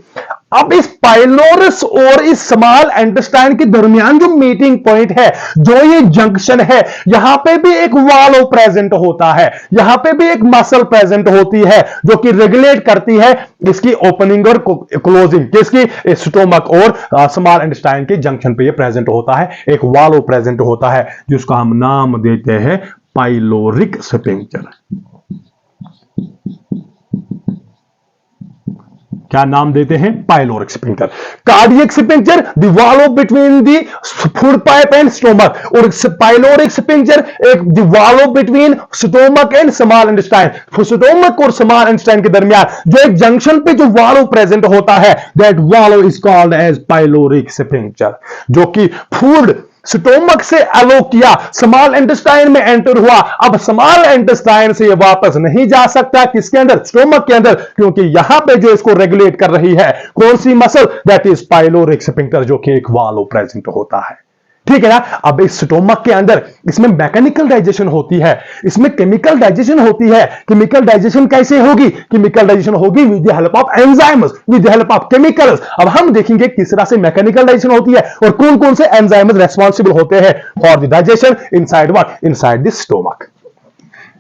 अब इस पाइलोरस और इस स्मॉल इंटेस्टाइन के दरमियान जो मीटिंग पॉइंट है, जो ये जंक्शन है, यहां पे भी एक वाल्व प्रेजेंट होता है, यहां पे भी एक मसल प्रेजेंट होती है जो कि रेगुलेट करती है इसकी ओपनिंग और क्लोजिंग, किसकी, स्टोमक और स्मॉल इंटेस्टाइन के जंक्शन पे ये प्रेजेंट होता है, एक वाल्व प्रेजेंट होता है जिसको हम नाम देते हैं पाइलोरिक स्फिंक्टर। क्या नाम देते हैं, pyloric sphincter. Cardiac sphincter the valve between the food pipe and stomach, और पाइलोरिक स्फिंक्टर एक the valve between stomach and small intestine, stomach और स्मॉल इंटेस्टाइन के दरमियान जो एक जंक्शन पे जो वाल्व प्रेजेंट होता है, that valve is called as pyloric sphincter, जो कि फूड स्टोमक से अलो किया, स्मॉल इंटेस्टाइन में एंटर हुआ, अब स्मॉल इंटेस्टाइन से ये वापस नहीं जा सकता, किसके अंदर, स्टोमक के अंदर, क्योंकि यहां पे जो इसको रेगुलेट कर रही है कौन सी muscle, that is pyloric sphincter, जो कि एक वाल्व प्रेजेंट होता है। ठीक है ना। अब इस स्टोमक के अंदर इसमें मैकेनिकल डाइजेशन होती है, इसमें केमिकल डाइजेशन होती है। केमिकल डाइजेशन कैसे होगी, केमिकल डाइजेशन होगी with the help of enzymes, with the help of chemicals. अब हम देखेंगे किस तरह से मैकेनिकल डाइजेशन होती है और कौन कौन से एंजाइम्स रेस्पॉन्सिबल होते हैं for the digestion inside what, inside the stomach.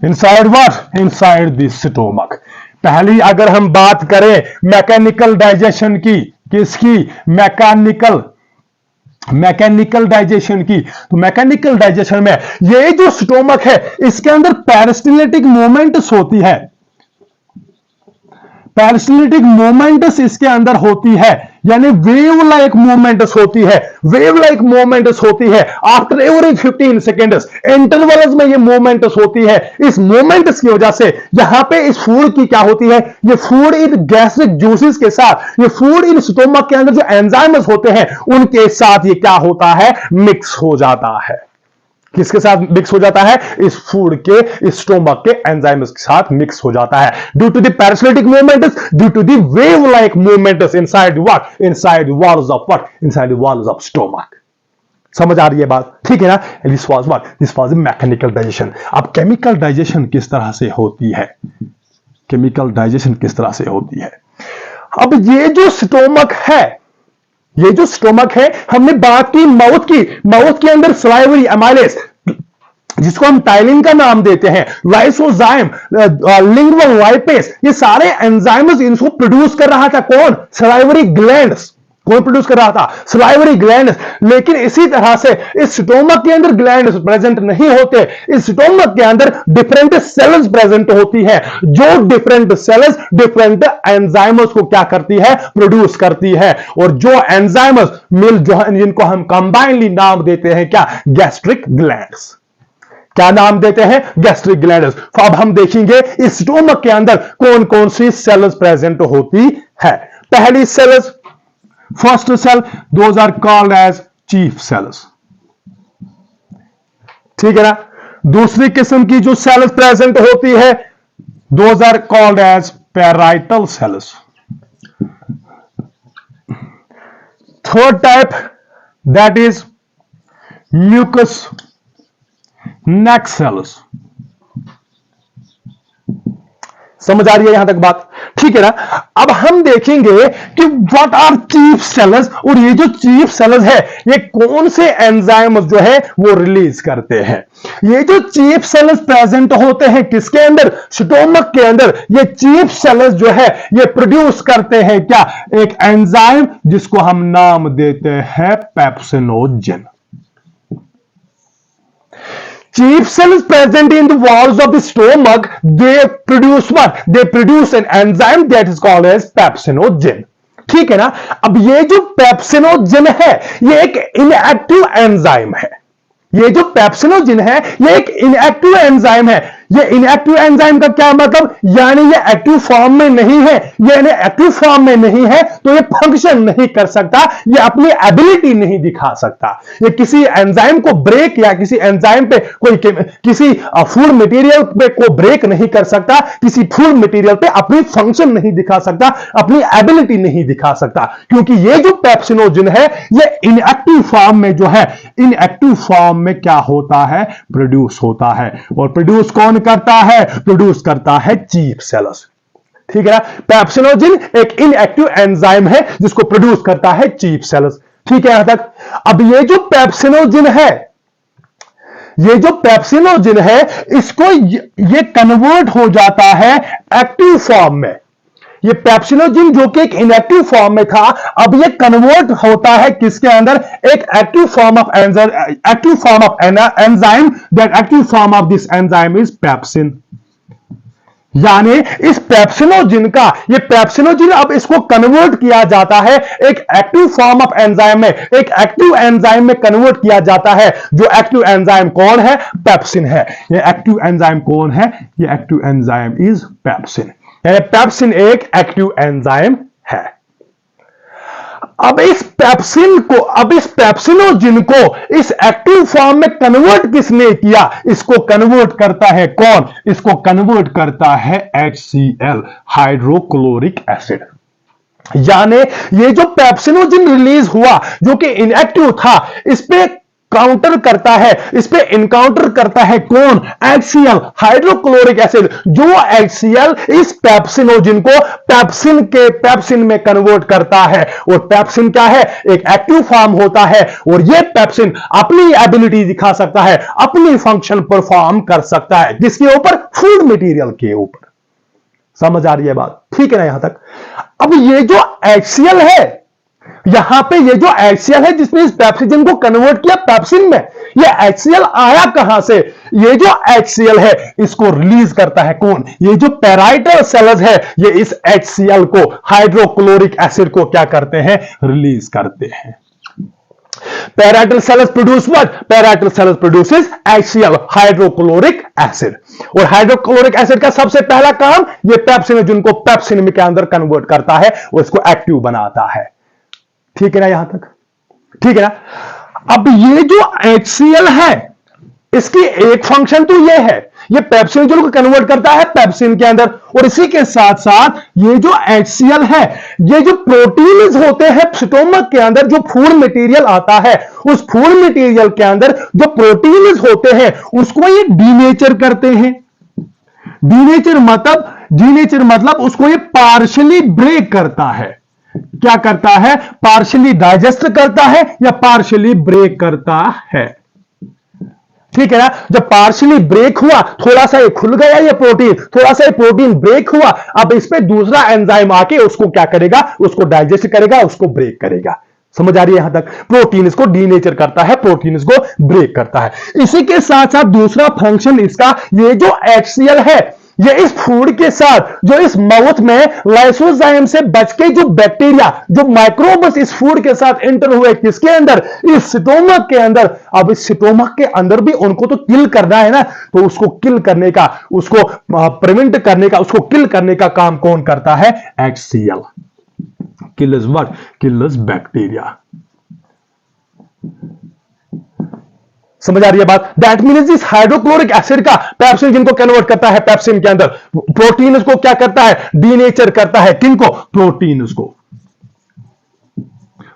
Inside what, inside the stomach. पहली अगर हम बात करें मैकेनिकल डाइजेशन की, किसकी, मैकेनिकल डाइजेशन की, तो मैकेनिकल डाइजेशन में ये जो स्टोमक है इसके अंदर पेरिस्टाल्टिक मूवमेंट्स होती है, पेरिस्टाल्टिक मूवमेंट्स इसके अंदर होती है, यानी वेव लाइक मूवमेंट्स होती है, वेव लाइक मूवमेंट्स होती है। आफ्टर एवरी 15 सेकेंड्स इंटरवल्स में ये मूवमेंट्स होती है। इस मूवमेंट्स की वजह से यहां पे इस फूड की क्या होती है, ये फूड इन गैस्ट्रिक जूसेस के साथ, ये फूड इन स्टोमक के अंदर जो एंजाइम्स होते हैं उनके साथ ये क्या होता है, मिक्स हो जाता है। किसके साथ मिक्स हो जाता है, इस फूड के, इस स्टोमक के एंजाइम्स के साथ मिक्स हो जाता है, due to the peristaltic movements, due to the wave like movements inside what, inside walls of what, inside walls of stomach. समझ आ रही है बात, ठीक है ना। This was what, this was mechanical digestion. अब केमिकल डाइजेशन किस तरह से होती है, केमिकल डाइजेशन किस तरह से होती है। अब ये जो स्टोमक है, ये जो स्टोमक है, हमने बात की माउथ की, माउथ के अंदर सलाइवरी एमाइलेज, जिसको हम टाइलिन का नाम देते हैं, लाइसोजाइम, लिंगुअल लाइपेज, ये सारे एंजाइम्स इनको प्रोड्यूस कर रहा था कौन, सलाइवरी ग्लैंड्स। कौन प्रोड्यूस कर रहा था, सलाइवरी ग्लैंड्स। लेकिन इसी तरह से इस स्टोमक के अंदर ग्लैंड्स प्रेजेंट नहीं होते, इस स्टोमक के अंदर डिफरेंट सेल्स प्रेजेंट होती है, जो डिफरेंट सेल्स डिफरेंट एंजाइम्स को क्या करती है, प्रोड्यूस करती है। और जो एंजाइम्स मिल जो है, जिनको हम कंबाइनली नाम देते हैं क्या, गैस्ट्रिक ग्लैंड्स। क्या नाम देते हैं, गैस्ट्रिक ग्लैंड्स। तो अब हम देखेंगे इस स्टोमक के अंदर कौन कौन सी सेल्स प्रेजेंट होती है। पहली cells, first cell, those are called as chief cells, ठीक है ना। दूसरी किस्म की जो सेल्स प्रेजेंट होती है, those are called as parietal cells. Third type, that is mucus neck cells. समझ आ रही है यहां तक बात, ठीक है ना। अब हम देखेंगे कि व्हाट आर चीफ सेल्स, और ये जो चीफ सेल्स है ये कौन से एंजाइम्स जो है वो रिलीज करते हैं। ये जो चीफ सेल्स प्रेजेंट होते हैं किसके अंदर, स्टोमक के अंदर, ये चीफ सेल्स जो है ये प्रोड्यूस करते हैं क्या, एक एंजाइम जिसको हम नाम देते हैं pepsinogen. Chief cells present in the walls of the stomach, they produce what? They produce an enzyme that is called as pepsinogen. ठीक है ना। अब ये जो पेप्सिनोजन है ये एक इनएक्टिव एंजाइम है। ये जो पेप्सिनोजन है ये एक इनएक्टिव एंजाइम है। ये इनएक्टिव एंजाइम का क्या मतलब, यानी ये एक्टिव फॉर्म में नहीं है, यानी एक्टिव फॉर्म में नहीं है तो ये फंक्शन नहीं कर सकता, ये अपनी एबिलिटी नहीं दिखा सकता। ये किसी एंजाइम को ब्रेक या किसी एंजाइम पे कोई किसी फूड मटेरियल पे को ब्रेक नहीं कर सकता, किसी फूड मटेरियल पे अपनी फंक्शन नहीं दिखा सकता, अपनी एबिलिटी नहीं दिखा सकता, क्योंकि ये जो पेप्सिनोजन है ये इनएक्टिव फॉर्म में जो है, इनएक्टिव फॉर्म में क्या होता है, प्रोड्यूस होता है। और प्रोड्यूस कौन करता है, प्रोड्यूस करता है चीफ सेल्स। ठीक है ना। पेप्सिनोजिन एक इनएक्टिव एंजाइम है जिसको प्रोड्यूस करता है चीफ सेल्स। ठीक है यहां तक। अब ये जो पेप्सिनोजिन है, इसको ये कन्वर्ट हो जाता है एक्टिव फॉर्म में। ये पेप्सिनोजिन जो कि एक इनएक्टिव फॉर्म में था, अब ये कन्वर्ट होता है किसके अंदर, एक active form of enzyme. That active form of this enzyme is pepsin. यानी इस पेप्सिनोजिन का, ये पेप्सिनोजिन अब इसको कन्वर्ट किया जाता है एक एक्टिव फॉर्म ऑफ एंजाइम में, एक एक्टिव एंजाइम में कन्वर्ट किया जाता है। जो एक्टिव एंजाइम कौन है, पेप्सिन है। ये एक्टिव एंजाइम कौन है, ये active enzyme is pepsin. Pepsin एक एक्टिव एंजाइम है। अब इस पेप्सिनोजिन को इस एक्टिव फॉर्म में कन्वर्ट किसने किया, इसको कन्वर्ट करता है कौन, इसको कन्वर्ट करता है HCl, हाइड्रोक्लोरिक एसिड। यानी ये जो पेप्सिनोजिन रिलीज हुआ जो कि इनएक्टिव था, इस पे काउंटर करता है, इस पे इनकाउंटर करता है कौन, HCl, हाइड्रोक्लोरिक एसिड। जो HCl इस पेप्सिनोजिन को पेप्सिन में कन्वर्ट करता है। और पेप्सिन क्या है, एक एक्टिव फॉर्म होता है, और ये पेप्सिन अपनी एबिलिटी दिखा सकता है, अपनी फंक्शन परफॉर्म कर सकता है। किसके ऊपर, फूड मटेरियल के ऊपर। समझ आ रही है बात, ठीक है ना यहां तक। अब ये जो HCl है, यहां पे ये जो HCl है जिसने इस पेप्सिन को कन्वर्ट किया पेप्सिन में, ये HCl आया कहां से, ये जो HCl है इसको रिलीज करता है कौन, ये जो पैराइटल सेल्स है, ये इस HCl को, हाइड्रोक्लोरिक एसिड को क्या करते हैं, रिलीज करते हैं। Parietal cells produce what, parietal cells produces HCl, hydrochloric acid. और हाइड्रोक्लोरिक एसिड का सबसे पहला काम, ये पेप्सिनोजिन को पेप्सिन के अंदर कन्वर्ट करता है और इसको एक्टिव बनाता है। ठीक है ना यहां तक, ठीक है ना। अब ये जो HCl है, इसकी एक फंक्शन तो ये है, ये पेप्सिनोजिन को कन्वर्ट करता है पेप्सिन के अंदर, और इसी के साथ साथ ये जो HCl है, ये जो प्रोटीन्स होते हैं स्टोमक के अंदर, जो फूड मटेरियल आता है, उस फूड मटेरियल के अंदर जो प्रोटीन्स होते हैं उसको ये डीनेचर करते हैं। डीनेचर मतलब उसको ये पार्शियली ब्रेक करता है। क्या करता है, पार्शियली डाइजेस्ट करता है या पार्शियली ब्रेक करता है। ठीक है ना। जब पार्शियली ब्रेक हुआ, थोड़ा सा ये खुल गया ये प्रोटीन, थोड़ा सा ये प्रोटीन ब्रेक हुआ, अब इस पे दूसरा एंजाइम आके उसको क्या करेगा, उसको डाइजेस्ट करेगा, उसको ब्रेक करेगा। समझ आ रही है यहां तक। प्रोटीन इसको डीनेचर करता है, प्रोटीन इसको ब्रेक करता है। इसी के साथ साथ दूसरा फंक्शन इसका, ये जो HCl है, ये इस फूड के साथ, जो इस माउथ में लाइसोजाइम से बच के जो बैक्टीरिया, जो माइक्रोब्स इस फूड के साथ एंटर हुए किसके अंदर, इस स्टोमक के अंदर। अब इस स्टोमक के अंदर भी उनको तो किल करना है ना, तो उसको किल करने का, उसको प्रिवेंट करने का, उसको किल करने का काम कौन करता है, HCl। Kills what, kills bacteria. समझ आ रही है बात। दैट मीन्स इस हाइड्रोक्लोरिक एसिड का पेप्सिन को कन्वर्ट करता है पेप्सिन के अंदर, प्रोटीन को क्या करता है, डीनेचर करता है। किनको, प्रोटीन को,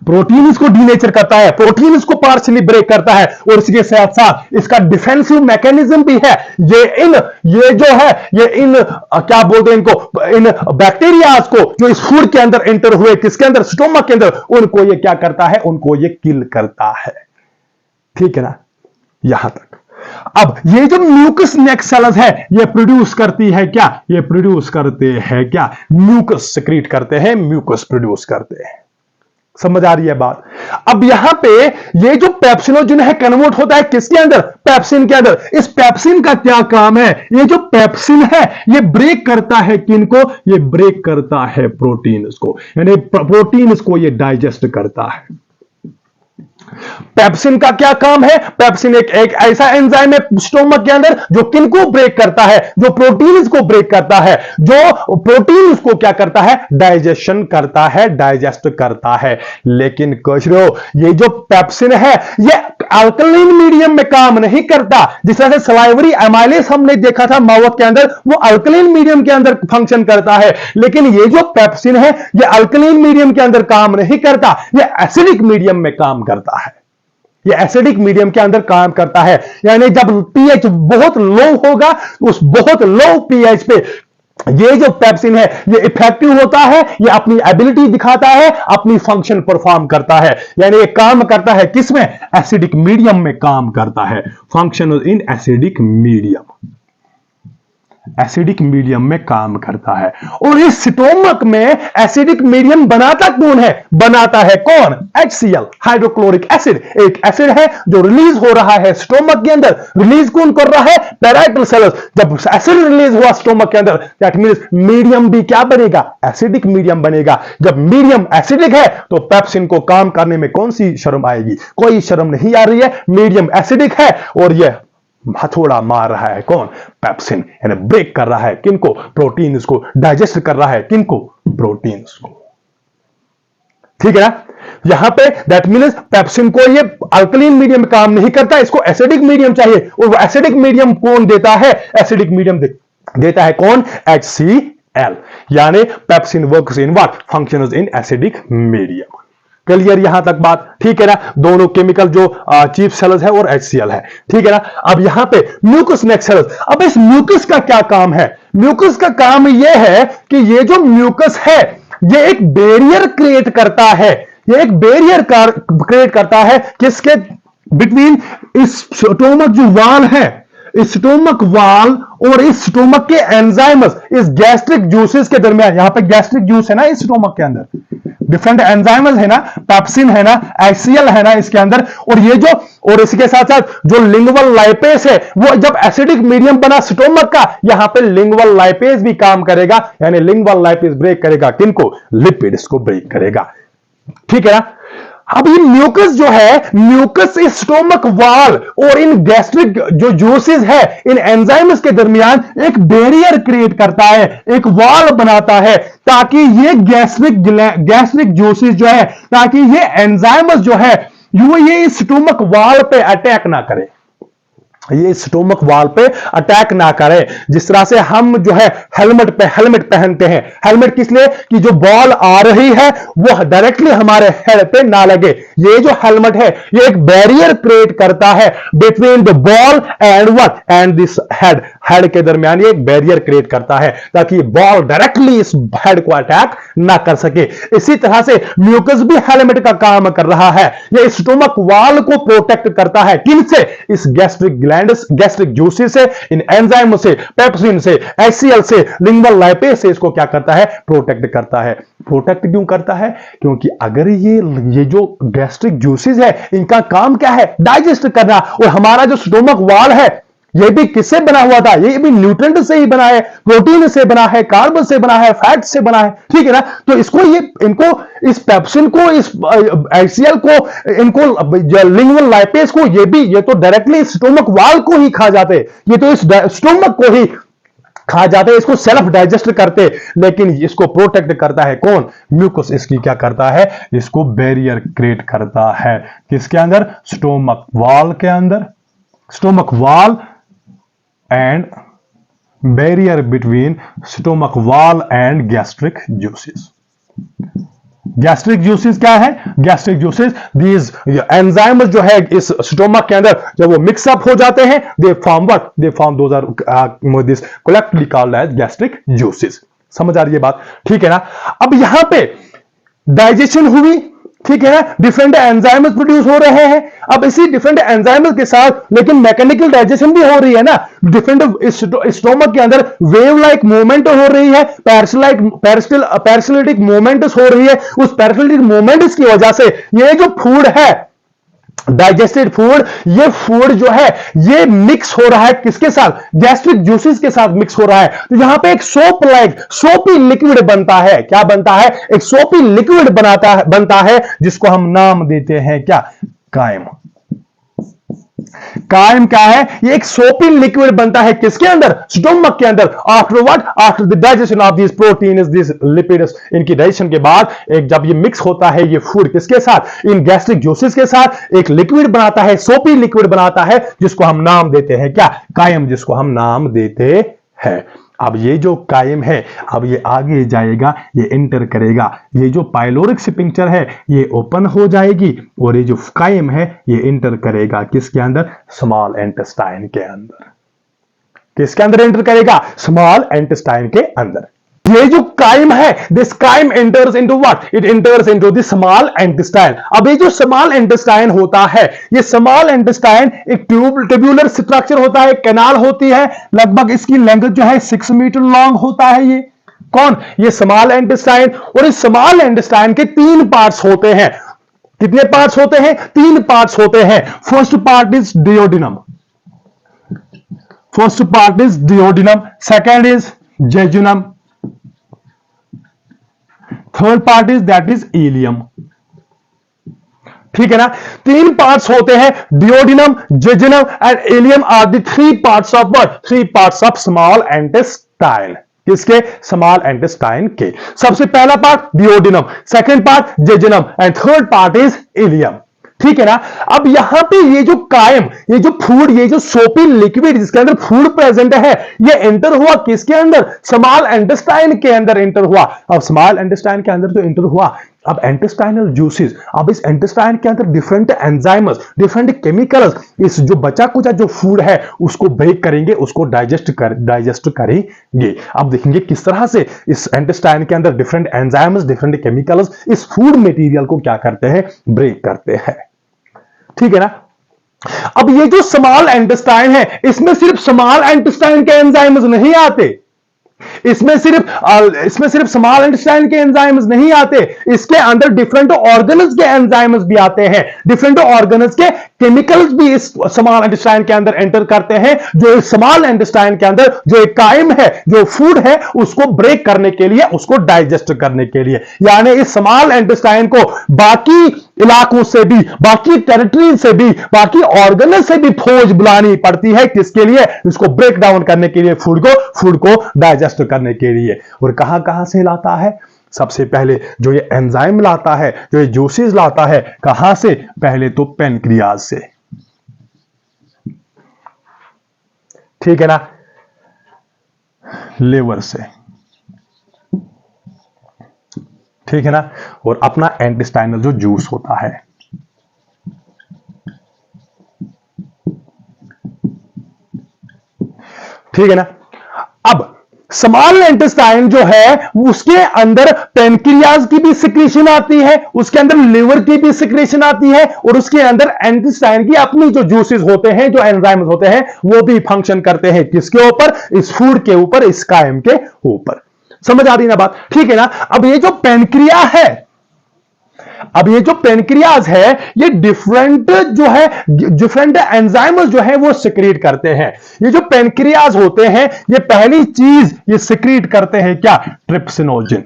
प्रोटीन को डीनेचर करता है, प्रोटीन को पार्शियली ब्रेक करता है, और इसके साथ साथ इसका डिफेंसिव मैकेनिज्म भी है। ये जो है, ये इन क्या बोलते हैं इनको, इन बैक्टीरियाज को जो इस फूड के अंदर एंटर हुए, किसके अंदर, स्टोमक के अंदर, उनको ये क्या करता है, उनको ये किल करता है। ठीक है ना यहां तक। अब ये जो म्यूकस नेक सेल्स है, ये प्रोड्यूस करती है क्या, ये प्रोड्यूस करते हैं क्या, म्यूकस सिक्रीट करते हैं, म्यूकस प्रोड्यूस करते हैं। समझ आ रही है बात। अब यहां पे ये जो पेप्सिनोजिन है कन्वर्ट होता है किसके अंदर, पेप्सिन के अंदर। इस पेप्सिन का क्या काम है, ये जो पेप्सिन है ये ब्रेक करता है किनको, ये ब्रेक करता है प्रोटीन्स को, यानी प्रोटीन्स को ये डाइजेस्ट करता है। पेप्सिन का क्या काम है, पेप्सिन एक ऐसा एंजाइम है स्टोमक के अंदर जो किनको ब्रेक करता है, जो प्रोटीन्स को ब्रेक करता है, जो प्रोटीन्स को क्या करता है, डाइजेशन करता है, डाइजेस्ट करता है। लेकिन कचरो, ये जो पेप्सिन है ये अल्कलाइन मीडियम में काम नहीं करता। जिस तरह से सलाइवरी एमाइलेज हमने देखा था माउथ के अंदर, वो अल्कलाइन मीडियम के अंदर फंक्शन करता है। लेकिन ये जो पेप्सिन है ये अल्कलाइन मीडियम के अंदर काम नहीं करता, ये एसिडिक मीडियम में काम करता है। ये एसिडिक मीडियम के अंदर काम करता है। यानी जब पीएच बहुत लो होगा, उस बहुत लो पीएच पे ये जो पेप्सिन है ये इफेक्टिव होता है, ये अपनी एबिलिटी दिखाता है, अपनी फंक्शन परफॉर्म करता है, यानी ये काम करता है किसमें, एसिडिक मीडियम में काम करता है, function in acidic medium, acidic medium में काम करता है। और इस स्टोमक में एसिडिक मीडियम बनाता कौन है, बनाता है कौन, HCl हाइड्रोक्लोरिक एसिड, एक एसिड है जो रिलीज हो रहा है स्टोमक के अंदर। रिलीज कौन कर रहा है, पैराइटल सेल्स। जब एसिड रिलीज हुआ स्टोमक के अंदर, दैट मींस मीडियम भी क्या बनेगा, एसिडिक मीडियम बनेगा। जब मीडियम एसिडिक है तो पेप्सिन को काम करने में कौन सी शर्म आएगी, कोई शर्म नहीं आ रही है। मीडियम एसिडिक है और यह हथौड़ा मार रहा है कौन, पेप्सिन, यानी ब्रेक कर रहा है किनको, प्रोटीन्स को, डाइजेस्ट कर रहा है किनको, प्रोटीन्स को। ठीक है ना, यहां पे दैट मींस पेप्सिन को ये अल्कलीन मीडियम में काम नहीं करता, इसको एसिडिक मीडियम चाहिए। और वो एसिडिक मीडियम कौन देता है, एसिडिक मीडियम देता है कौन, HCl, यानी pepsin works in what, functions in acidic medium. Clear यहां तक बात, ठीक है ना। दोनों केमिकल जो चीफ सेल्स है और HCl है, ठीक है ना। अब यहां पे म्यूकस नेक सेल्स, अब इस म्यूकस का क्या काम है, म्यूकस का काम यह है कि ये जो म्यूकस है ये एक बैरियर क्रिएट करता है, ये एक बैरियर क्रिएट करता है किसके बिटवीन, इस स्टोमक जो वाल है, इस स्टोमक वाल और इस स्टोमक के एंजाइम्स, इस गैस्ट्रिक जूसेस के दरमियान। यहां पे गैस्ट्रिक जूस है ना इस स्टोमक के अंदर, डिफरेंट एंजाइम्स है ना, पेप्सिन है ना, HCl है ना इसके अंदर। और ये जो, और इसके साथ साथ जो लिंगुअल लाइपेज है, वो जब एसिडिक मीडियम बना स्टोमक का, यहां पे लिंगुअल लाइपेज भी काम करेगा, यानी लिंगुअल लाइपेज ब्रेक करेगा किनको, लिपिड्स को ब्रेक करेगा। ठीक है ना। अब ये म्यूकस जो है, म्यूकस इस स्टोमक वाल और इन गैस्ट्रिक जो जूसेस है, इन एंजाइम्स के दरमियान एक बैरियर क्रिएट करता है, एक वॉल बनाता है, ताकि ये गैस्ट्रिक जूसेस जो है, ताकि ये एंजाइम्स जो है ये स्टोमक वाल पे अटैक ना करे, ये स्टोमक वाल पे अटैक ना करे। जिस तरह से हम जो है हेलमेट पहनते हैं, हेलमेट किस लिए, कि जो बॉल आ रही है वो डायरेक्टली हमारे हेड पे ना लगे। ये जो हेलमेट है ये एक बैरियर क्रिएट करता है between the ball and what, and this head, head के दरमियान ये एक बैरियर क्रिएट करता है ताकि बॉल डायरेक्टली इस हेड को अटैक ना कर सके। इसी तरह से म्यूकस भी हेलमेट का काम कर रहा है, ये स्टोमक वाल को प्रोटेक्ट करता है, किनसे, इस गैस्ट्रिक गैस्ट्रिक जूसेस से, इन एंजाइम से, पेप्सिन से, HCl से, लिंगुअल लाइपेज से इसको क्या करता है, प्रोटेक्ट करता है। प्रोटेक्ट क्यों करता है, क्योंकि अगर ये जो गैस्ट्रिक जूसेस है इनका काम क्या है, डाइजेस्ट करना। और हमारा जो स्टोमक वाल है ये भी किससे बना हुआ था, ये भी न्यूट्रिएंट से ही बना है, प्रोटीन से बना है, कार्बन से बना है, फैट से बना है। ठीक है ना। तो इसको इनको, इस पेप्सिन को, इस HCl को, इनको लिंगुअल लाइपेज को, ये तो डायरेक्टली स्टोमक वाल को ही खा जाते, ये तो इस स्टोमक को ही खा जाते, इसको सेल्फ डाइजेस्ट करते, लेकिन इसको प्रोटेक्ट करता है कौन, म्यूकस। इसकी क्या करता है, इसको बैरियर क्रिएट करता है, किसके अंदर, स्टोमक वाल के अंदर, स्टोमक वाल एंड बैरियर बिटवीन स्टोमक वाल and gastric juices. Gastric juices क्या है, गैस्ट्रिक जूसेस, दीज एंजाइम्स जो है इस स्टोमक के अंदर जब वो मिक्सअप हो जाते हैं, they form what, they form those are this collectively called as gastric juices. समझ आ रही है बात, ठीक है ना। अब यहां पे डाइजेशन हुई, ठीक है ना, डिफरेंट एंजाइम्स प्रोड्यूस हो रहे हैं। अब इसी डिफरेंट एंजाइम्स के साथ लेकिन मैकेनिकल डाइजेशन भी हो रही है ना, डिफरेंट स्टोमक के अंदर वेव लाइक मूवमेंट हो रही है, पैरासिटिक मूवमेंट्स हो रही है। उस पैरासिटिक मूवमेंट्स की वजह से ये जो फूड है, डाइजेस्टेड फूड, ये फूड जो है ये मिक्स हो रहा है किसके साथ, गैस्ट्रिक जूसेस के साथ मिक्स हो रहा है। तो यहां पे एक सोप लाइक, सोपी लिक्विड बनता है। क्या बनता है, एक सोपी लिक्विड बनता है जिसको हम नाम देते हैं क्या, कायम। कायम क्या है, ये एक सोपी लिक्विड बनता है किसके अंदर, स्टोमक के अंदर। After what, after the digestion of this proteins, this lipids, इनकी डाइजेशन के बाद एक जब ये मिक्स होता है ये फूड किसके साथ, इन गैस्ट्रिक जूसेस के साथ, एक लिक्विड बनाता है, सोपी लिक्विड बनाता है जिसको हम नाम देते हैं क्या, कायम, जिसको हम नाम देते हैं। अब ये जो कायम है, अब ये आगे जाएगा, ये एंटर करेगा, ये जो पाइलोरिक स्फिंक्टर है ये ओपन हो जाएगी और ये जो कायम है ये एंटर करेगा किसके अंदर, स्मॉल इंटेस्टाइन के अंदर। किसके अंदर एंटर करेगा? स्मॉल इंटेस्टाइन के अंदर। ये जो काइम है, this chyme enters into what? It enters into the small intestine. अब ये जो स्मॉल इंटेस्टाइन होता है, ये स्मॉल इंटेस्टाइन एक ट्यूबुलर स्ट्रक्चर होता है, कैनाल होती है, लगभग इसकी लेंथ जो है 6 मीटर लॉन्ग होता है। ये कौन? ये स्मॉल इंटेस्टाइन। और इस स्मॉल इंटेस्टाइन के 3 पार्ट्स होते हैं। कितने पार्ट्स होते हैं? 3 पार्ट्स होते हैं। First part is duodenum, first part is duodenum, second is jejunum, third part is that is ileum. ठीक है ना? 3 पार्ट्स होते हैं, duodenum, jejunum and ileum are the 3 parts of what? 3 parts of small intestine. किसके? Small intestine के। सबसे पहला part duodenum, second part jejunum and third part is ileum. ठीक है ना? अब यहां पे ये जो कायम, ये जो फूड, ये जो सोपी लिक्विड जिसके अंदर फूड प्रेजेंट है, ये एंटर हुआ किसके अंदर? स्मॉल इंटेस्टाइन के अंदर एंटर हुआ। अब स्मॉल इंटेस्टाइन के अंदर जो एंटर हुआ, अब इंटेस्टाइनल जूसेस, अब इस इंटेस्टाइन के अंदर डिफरेंट एंजाइम्स, डिफरेंट केमिकल्स इस जो बचा कुचा जो फूड है उसको ब्रेक करेंगे, उसको डाइजेस्ट करेंगे। अब देखेंगे किस तरह से इस इंटेस्टाइन के अंदर डिफरेंट एंजाइम्स, डिफरेंट केमिकल्स इस फूड मटेरियल को क्या करते हैं? ब्रेक करते हैं। ठीक है ना? अब ये जो स्मॉल इंटेस्टाइन है, इसमें सिर्फ स्मॉल इंटेस्टाइन के एंजाइम्स नहीं आते, इसमें सिर्फ स्मॉल इंटेस्टाइन के एंजाइम्स नहीं आते, इसके अंदर डिफरेंट ऑर्गन्स के एंजाइम्स भी आते हैं, डिफरेंट ऑर्गन्स के केमिकल्स भी इस स्मॉल इंटेस्टाइन के अंदर एंटर करते हैं, जो इस स्मॉल इंटेस्टाइन के अंदर जो एक काइम है, जो फूड है, उसको ब्रेक करने के लिए, उसको डाइजेस्ट करने के लिए। यानी इस स्मॉल इंटेस्टाइन को बाकी इलाकों से भी, बाकी टेरिटरी से भी, बाकी ऑर्गन से भी फौज बुलानी पड़ती है। किसके लिए? इसको ब्रेक डाउन करने के लिए, फूड को डाइजेस्ट करने के लिए। और कहां से लाता है? सबसे पहले जो ये एंजाइम लाता है, जो ये जूसेस लाता है, कहां से? पहले तो पेनक्रियाज से। ठीक है ना? लिवर से। ठीक है ना? और अपना इंटेस्टाइनल जो जूस होता है, ठीक है ना? अब स्मॉल इंटेस्टाइन जो है उसके अंदर पेनक्रियाज की भी सिक्रीशन आती है, उसके अंदर लिवर की भी सिक्रीशन आती है, और उसके अंदर इंटेस्टाइन की अपनी जो जूसेस होते हैं, जो एंजाइम्स होते हैं, वो भी फंक्शन करते हैं। किसके ऊपर? इस फूड के ऊपर, इस कायम के ऊपर। समझ आ रही ना बात? ठीक है ना? अब ये जो पेनक्रिया है, अब ये जो पेनक्रियाज है, ये डिफरेंट एंजाइम्स जो है वो सिक्रीट करते हैं। ये जो पेनक्रियाज होते हैं, ये पहली चीज ये सिक्रीट करते हैं क्या? ट्रिप्सिनोजिन।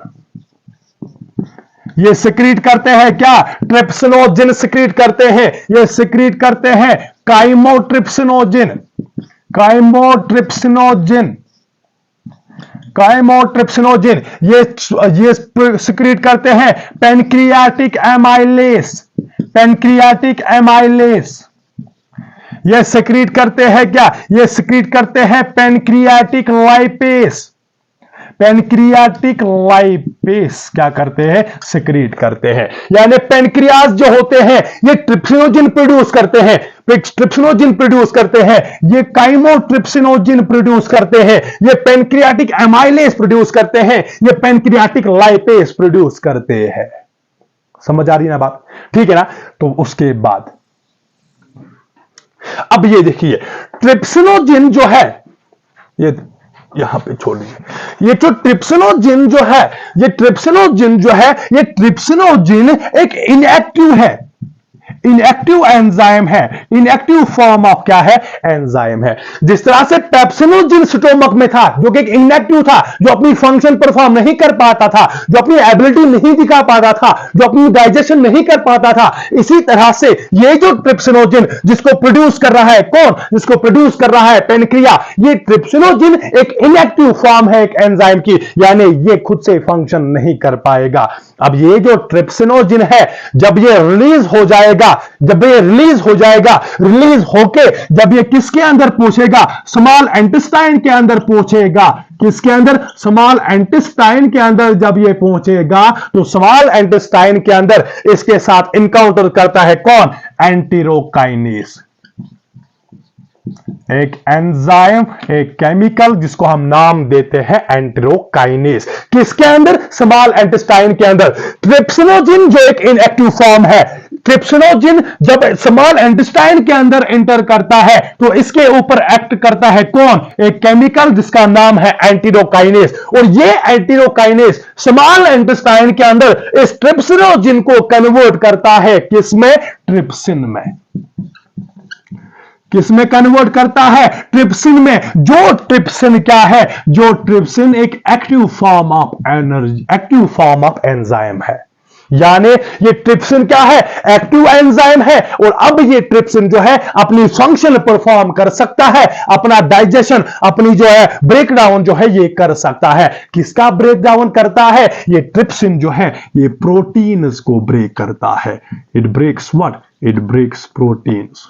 ये सिक्रीट करते हैं क्या? ट्रिप्सिनोजिन सिक्रीट करते हैं। ये सिक्रीट करते हैं काइमोट्रिप्सिनोजिन, काइमोट्रिप्सिनोजिन। ये सिक्रीट करते हैं पैनक्रियाटिक एमाइलेस। ये सिक्रीट करते हैं क्या? ये सिक्रीट करते हैं पैनक्रियाटिक लाइपेस। क्या करते हैं? सिक्रीट करते हैं। यानी पेनक्रियाज जो होते हैं ये ट्रिप्सिनोजिन प्रोड्यूस करते हैं, ये काइमोट्रिप्सिनोजिन प्रोड्यूस करते हैं, ये पेनक्रियाटिक एमाइलेस प्रोड्यूस करते हैं, ये पेनक्रियाटिक लाइपेस प्रोड्यूस करते हैं। समझ आ रही ना बात? ठीक है ना? तो उसके बाद अब ये देखिए, ट्रिप्सिनोजिन जो है, ये यहां पे छोड़ दीजिए। ये जो ट्रिप्सिनोजिन जो है, ये ट्रिप्सिनोजिन एक इनएक्टिव है, इनएक्टिव एंजाइम है, इनएक्टिव फॉर्म ऑफ क्या है? एंजाइम है। जिस तरह से पेप्सिनोजिन स्टोमक में था, जो कि एक इनएक्टिव था, जो अपनी फंक्शन परफॉर्म नहीं कर पाता था, जो अपनी एबिलिटी नहीं दिखा पाता था, जो अपनी डाइजेशन नहीं कर पाता था, इसी तरह से ये जो ट्रिप्सिनोजिन जिसको प्रोड्यूस कर रहा है कौन? जिसको प्रोड्यूस कर रहा है पेनक्रिया। ये ट्रिप्सिनोजिन एक इनएक्टिव फॉर्म है एक एंजाइम की, यानी ये खुद से फंक्शन नहीं कर पाएगा। अब ये जो ट्रिप्सिनोजिन है, जब ये रिलीज हो जाएगा, रिलीज होके जब ये किसके अंदर पहुंचेगा? स्मॉल इंटेस्टाइन के अंदर पहुंचेगा। किसके अंदर? स्मॉल इंटेस्टाइन के अंदर जब ये पहुंचेगा, तो स्मॉल इंटेस्टाइन के अंदर इसके साथ इनकाउंटर करता है कौन? एंटीरोकाइनेस। एक एंजाइम, एक केमिकल जिसको हम नाम देते हैं एंटेरोकाइनेज। किसके अंदर? स्मॉल इंटेस्टाइन के अंदर। ट्रिप्सिनोजिन जो एक इनएक्टिव फॉर्म है, ट्रिप्सिनोजिन जब स्मॉल इंटेस्टाइन के अंदर एंटर करता है तो इसके ऊपर एक्ट करता है कौन? एक केमिकल जिसका नाम है एंटेरोकाइनेज। और ये एंटेरोकाइनेज स्मॉल इंटेस्टाइन के अंदर इस ट्रिप्सिनोजिन को कन्वर्ट करता है किसमें? ट्रिप्सिन में। किसमें कन्वर्ट करता है? ट्रिप्सिन में। जो ट्रिप्सिन क्या है? जो ट्रिप्सिन एक active form of energy, active form of enzyme है। यानी ये ट्रिप्सिन क्या है? एक्टिव एंजाइम है। और अब ये ट्रिप्सिन जो है अपनी फंक्शन परफॉर्म कर सकता है, अपना डाइजेशन, अपनी जो है ब्रेकडाउन जो है ये कर सकता है। किसका ब्रेकडाउन करता है? ये ट्रिप्सिन जो है ये प्रोटीन्स को ब्रेक करता है। It breaks what? It breaks proteins.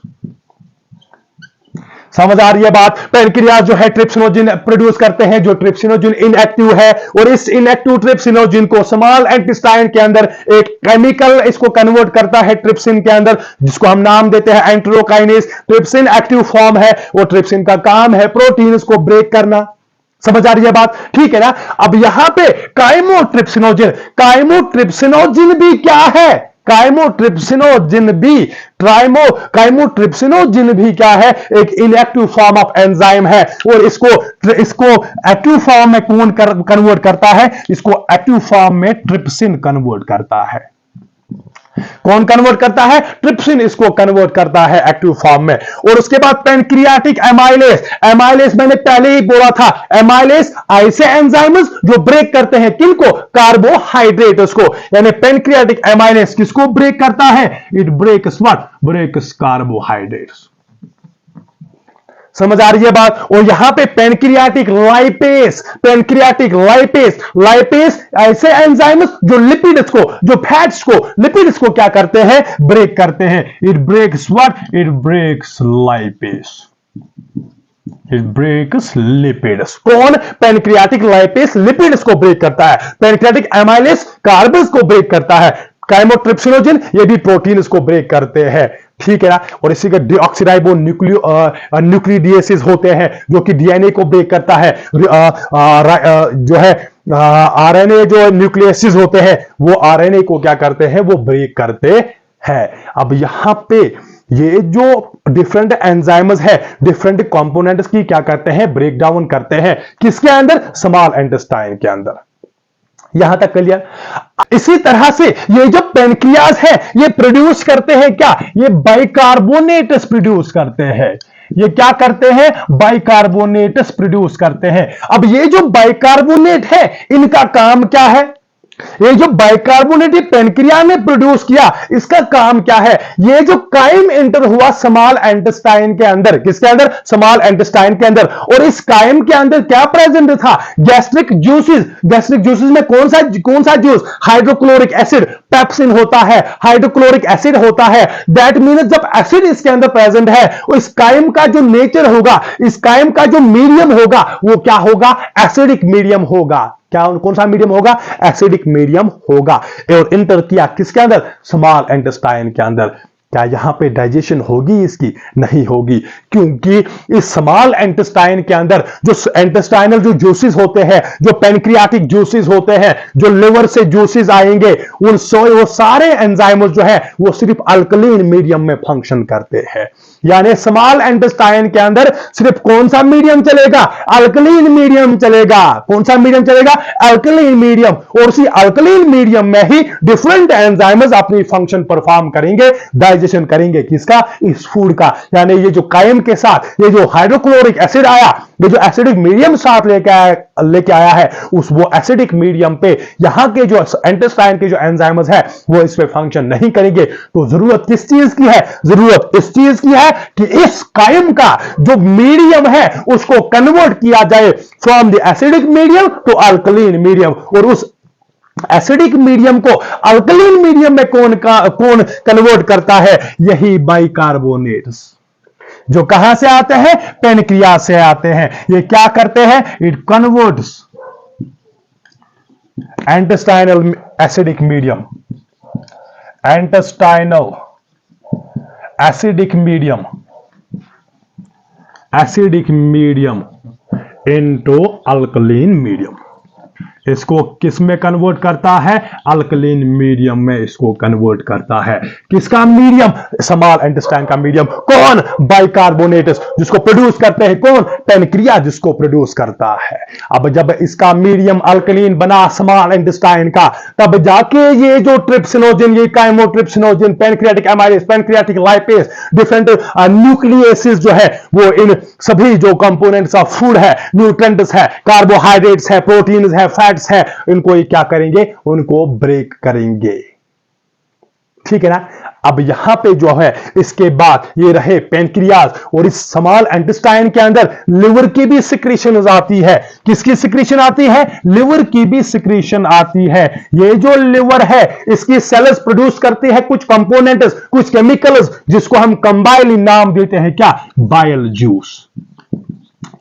समझ आ रही है बात? पैनक्रियाज जो है ट्रिप्सिनोजिन प्रोड्यूस करते हैं, जो ट्रिप्सिनोजिन इनएक्टिव है, और इस इनएक्टिव ट्रिप्सिनोजिन को स्मॉल इंटेस्टाइन के अंदर एक केमिकल इसको कन्वर्ट करता है ट्रिप्सिन के अंदर, जिसको हम नाम देते हैं एंटेरोकाइनेज। ट्रिप्सिन एक्टिव फॉर्म है और ट्रिप्सिन का काम है प्रोटीन्स को ब्रेक करना। समझ आ रही है बात? ठीक है ना? अब यहां पे काइमोट्रिप्सिनोजिन, काइमोट्रिप्सिनोजिन भी क्या है? काइमोट्रिप्सिनोजिन भी, काइमोट्रिप्सिनोजिन भी क्या है? एक इनएक्टिव फॉर्म ऑफ एंजाइम है। और इसको एक्टिव फॉर्म में कौन कन्वर्ट करता है? इसको एक्टिव फॉर्म में ट्रिप्सिन कन्वर्ट करता है। कौन कन्वर्ट करता है? ट्रिप्सिन इसको कन्वर्ट करता है एक्टिव फॉर्म में। और उसके बाद पैनक्रियाटिक एमाइलेज, एमाइलेज मैंने पहले ही बोला था, एमाइलेज ऐसे एंजाइम्स जो ब्रेक करते हैं किनको? कार्बोहाइड्रेट्स को। यानी पैनक्रियाटिक एमाइलेज किसको ब्रेक करता है? It breaks what? Breaks carbohydrates. समझ आ रही है बात? और यहां पे pancreatic lipase, pancreatic lipase, lipase ऐसे एंजाइम्स जो लिपिड्स को, जो फैट्स को, लिपिड्स को क्या करते हैं? ब्रेक करते हैं। It breaks what? It breaks lipase. It breaks lipids. कौन? पैनक्रियाटिक लाइपेस लिपिड्स को ब्रेक करता है। पैनक्रियाटिक एमाइलेज कार्ब्स को ब्रेक करता है। काइमोट्रिप्सिनोजिन ये भी प्रोटीन्स को ब्रेक करते हैं। ठीक है ना? और इसी के डीऑक्सीराइबो न्यूक्लियोडेसिस होते हैं जो कि डीएनए को ब्रेक करता है। जो है आरएनए जो न्यूक्लियसिस होते हैं वो आरएनए को क्या करते हैं? वो ब्रेक करते हैं। अब यहां पे ये जो डिफरेंट एंजाइम्स है, डिफरेंट कंपोनेंट्स की क्या करते हैं? ब्रेक डाउन करते हैं। किसके अंदर? स्मॉल इंटेस्टाइन के अंदर। यहां तक क्लियर? इसी तरह से ये जो पैनक्रियाज है ये प्रोड्यूस करते हैं क्या? ये बाइकार्बोनेट्स प्रोड्यूस करते हैं। ये क्या करते हैं? बाइकार्बोनेट्स प्रोड्यूस करते हैं। अब ये जो बाइकार्बोनेट है इनका काम क्या है? ये जो बाइकार्बोनेट पैनक्रिया ने प्रोड्यूस किया इसका काम क्या है? ये जो काइम एंटर हुआ स्मॉल इंटेस्टाइन के अंदर, किसके अंदर? स्मॉल इंटेस्टाइन के अंदर। और इस काइम के अंदर क्या प्रेजेंट था? Gastric juices. गैस्ट्रिक जूसेस में कौन सा जूस? हाइड्रोक्लोरिक एसिड, पेप्सिन होता है, हाइड्रोक्लोरिक एसिड होता है। दैट मीन्स जब एसिड इसके अंदर प्रेजेंट है, इस काइम का जो नेचर होगा, इस काइम का जो मीडियम होगा वो क्या होगा? एसिडिक मीडियम होगा। क्या? कौन सा मीडियम होगा? एसिडिक मीडियम होगा। और इंटर किया किसके अंदर? स्मॉल इंटेस्टाइन के अंदर। क्या यहां पे डाइजेशन होगी इसकी? नहीं होगी, क्योंकि इस स्मॉल इंटेस्टाइन के अंदर जो इंटेस्टाइनल जो जूसेस होते हैं, जो पैनक्रियाटिक जूसेस होते हैं, जो लिवर से जूसेस आएंगे, वो सारे एंजाइम्स जो है वो सिर्फ अल्कलीन मीडियम में फंक्शन करते हैं। यानी स्मॉल इंटेस्टाइन के अंदर सिर्फ कौन सा मीडियम चलेगा? अल्कलीन मीडियम चलेगा। कौन सा मीडियम चलेगा? Alkaline medium. और उसी अल्कलीन मीडियम में ही डिफरेंट एंजाइम्स अपनी फंक्शन परफॉर्म करेंगे, डाइजेशन करेंगे। किसका? इस फूड का। यानी ये जो काइम के साथ ये जो हाइड्रोक्लोरिक एसिड आया, ये जो एसिडिक मीडियम साथ लेके आया है, उस वो एसिडिक मीडियम पे यहां के जो इंटेस्टाइन के जो एंजाइम्स है वो इस पे फंक्शन नहीं करेंगे। तो जरूरत किस चीज की है? जरूरत इस चीज की है कि इस काइम का जो मीडियम है उसको कन्वर्ट किया जाए from the acidic medium to alkaline medium. और उस एसिडिक मीडियम को अल्कलीन मीडियम में कौन कन्वर्ट करता है? यही बाइकार्बोनेट्स, जो कहां से आते हैं? पैनक्रिया से आते हैं। ये क्या करते हैं? It converts intestinal acidic medium, intestinal acidic medium acidic medium into alkaline medium. इसको किस में कन्वर्ट करता है? अल्कलीन मीडियम में इसको कन्वर्ट करता है। किसका मीडियम? स्मॉल इंटेस्टाइन का मीडियम। कौन? बाइकार्बोनेट्स, जिसको प्रोड्यूस करते हैं कौन? पेनक्रिया, जिसको प्रोड्यूस करता है। अब जब इसका मीडियम अल्कलीन बना स्मॉल इंटेस्टाइन का, तब जाके ये जो ट्रिप्सिनोजन, ये chymotrypsinogen, pancreatic amylase, pancreatic lipase, different nucleases जो है वो इन सभी जो कंपोनेंट्स ऑफ फूड है, न्यूट्रिएंट्स है, कार्बोहाइड्रेट्स है, प्रोटीन्स है, फैट्स है, इनको ये क्या करेंगे? उनको ब्रेक करेंगे। ठीक है ना? अब यहां पे जो है इसके बाद ये रहे पेनक्रियाज, और इस स्मॉल इंटेस्टाइन के अंदर लिवर की भी सिक्रीशन आती है। किसकी सिक्रीशन आती है? लिवर की भी सिक्रीशन आती है। ये जो लिवर है इसकी सेल्स प्रोड्यूस करती है कुछ कंपोनेंट्स, कुछ केमिकल्स, जिसको हम कंबाइनली नाम देते हैं क्या? Bile juice.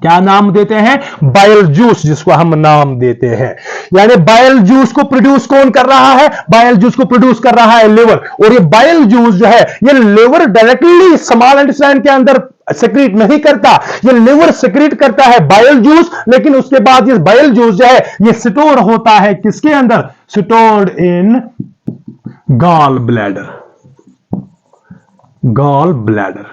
क्या नाम देते हैं? बाइल जूस, जिसको हम नाम देते हैं। यानी बाइल जूस को प्रोड्यूस कौन कर रहा है? बाइल जूस को प्रोड्यूस कर रहा है लिवर। और ये बाइल जूस जो है ये लिवर डायरेक्टली स्मॉल इंटेस्टाइन के अंदर सेक्रेट नहीं करता, ये लिवर सेक्रेट करता है बाइल जूस। लेकिन उसके बाद ये बाइल जूस जो है ये स्टोर होता है किसके अंदर? Stored in gall bladder. Gall bladder.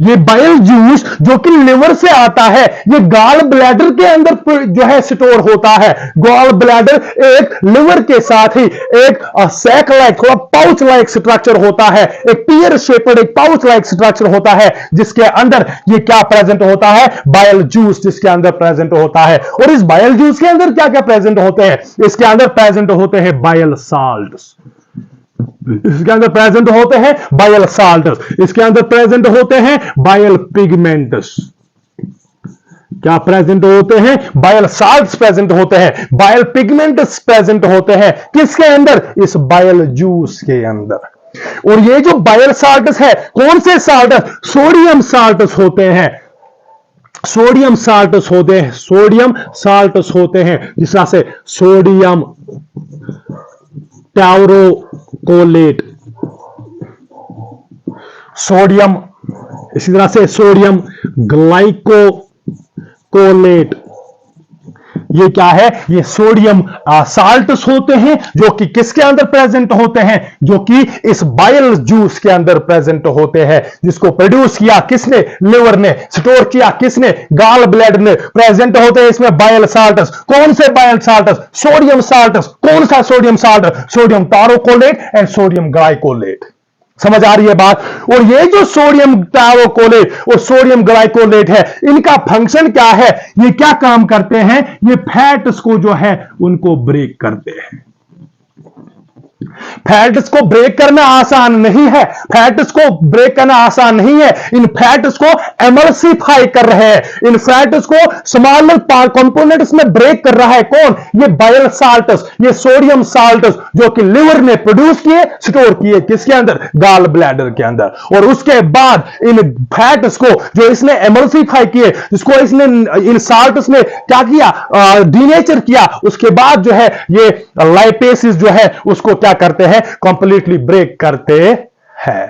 ये बाइल जूस जो कि लिवर से आता है, ये गॉल ब्लैडर के अंदर जो है स्टोर होता है। गॉल ब्लैडर एक लिवर के साथ ही एक सैक लाइक, थोड़ा पाउच लाइक स्ट्रक्चर होता है, एक पियर शेपेड एक पाउच लाइक स्ट्रक्चर होता है, जिसके अंदर ये क्या प्रेजेंट होता है? बाइल जूस, जिसके अंदर प्रेजेंट होता है। और इस बाइल जूस के अंदर क्या क्या प्रेजेंट होते हैं? इसके अंदर प्रेजेंट होते हैं बाइल साल्ट्स। इसके अंदर प्रेजेंट होते हैं बाइल साल्ट्स। इसके अंदर प्रेजेंट होते हैं बाइल पिगमेंट्स। क्या प्रेजेंट होते हैं? बाइल साल्ट्स प्रेजेंट होते हैं, बाइल पिगमेंट्स प्रेजेंट होते हैं। किसके अंदर? इस बाइल जूस के अंदर। और ये जो बाइल साल्ट्स है, कौन से साल्ट्स? सोडियम साल्ट्स होते हैं। सोडियम साल्ट्स होते हैं, सोडियम साल्ट्स होते हैं, जिस तरह से सोडियम टैरोकोलेट, सोडियम, इसी तरह से सोडियम ग्लाइकोलेट। ये क्या है? ये सोडियम साल्ट्स होते हैं, जो कि किसके अंदर प्रेजेंट होते हैं? जो कि इस बाइल जूस के अंदर प्रेजेंट होते हैं, जिसको प्रोड्यूस किया किसने? लिवर ने। स्टोर किया किसने? गॉल ब्लैडर ने। प्रेजेंट होते हैं इसमें बाइल साल्ट्स। कौन से बाइल साल्ट्स? Sodium salts. कौन सा sodium salt? Sodium taurocholate and sodium glycocholate. समझ आ रही है बात? और ये जो सोडियम टैरोकोलेट और सोडियम ग्लाइकोलेट है, इनका फंक्शन क्या है? ये क्या काम करते हैं? ये फैट्स को जो है उनको ब्रेक करते हैं। फैट्स को ब्रेक करना आसान नहीं है। फैट्स को ब्रेक करना आसान नहीं है। इन फैट्स को एमल्सिफाई कर रहे हैं। इन फैट्स को स्मॉलर कंपोनेंट्स में ब्रेक कर रहा है कौन? ये बाइल साल्ट्स, ये सोडियम साल्ट्स, जो कि लिवर ने प्रोड्यूस किए, स्टोर किए किसके अंदर? गॉल ब्लैडर के अंदर। और उसके बाद इन फैट्स को जो इसने एमल्सिफाई किए, जिसको इसने इन साल्ट्स में क्या किया? डीनेचर किया। उसके बाद जो है ये लाइपेसिस जो है उसको क्या करते हैं? कंप्लीटली ब्रेक करते हैं।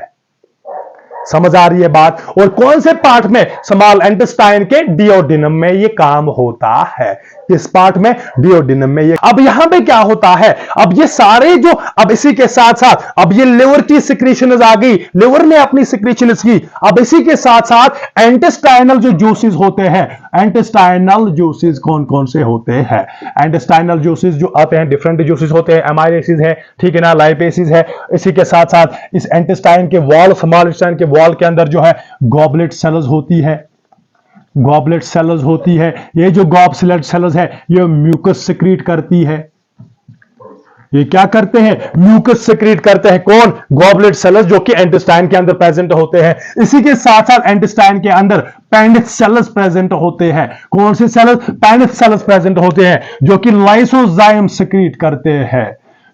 समझ आ रही है बात? और कौन से पार्ट में? स्मॉल इंटेस्टाइन के डिओडिनम में ये काम होता है। किस पार्ट में? डिओडिनम में ये। अब यहां पे क्या होता है? अब ये सारे जो, अब इसी के साथ साथ अब ये लिवर की सिक्रीशंस आ गई, लिवर ने अपनी सिक्रीशंस की। अब इसी के साथ साथ इंटेस्टाइनल जो जूसेस होते हैं, इंटेस्टाइनल जूसेस कौन कौन से होते हैं? इंटेस्टाइनल जूसेस जो आते हैं, डिफरेंट जूसेस होते हैं, एमाइलेसिस है, ठीक है ना, लाइपेसिस है। इसी के साथ साथ इस इंटेस्टाइन के वॉल, स्मॉल इंटेस्टाइन के वॉल के अंदर जो है गॉबलेट सेल्स होती है। गॉबलेट सेल्स होती है। ये जो गॉबलेट सेल्स है ये म्यूकस सिक्रीट करती है। ये क्या करते हैं? म्यूकस सिक्रीट करते हैं। कौन? गॉबलेट सेल्स, जो कि इंटेस्टाइन के अंदर प्रेजेंट होते हैं। इसी के साथ साथ इंटेस्टाइन के अंदर पैनिथ सेल्स प्रेजेंट होते हैं। कौन से सेल्स? पैनिथ सेल्स प्रेजेंट होते हैं, जो कि लाइसोजाइम सिक्रीट करते हैं,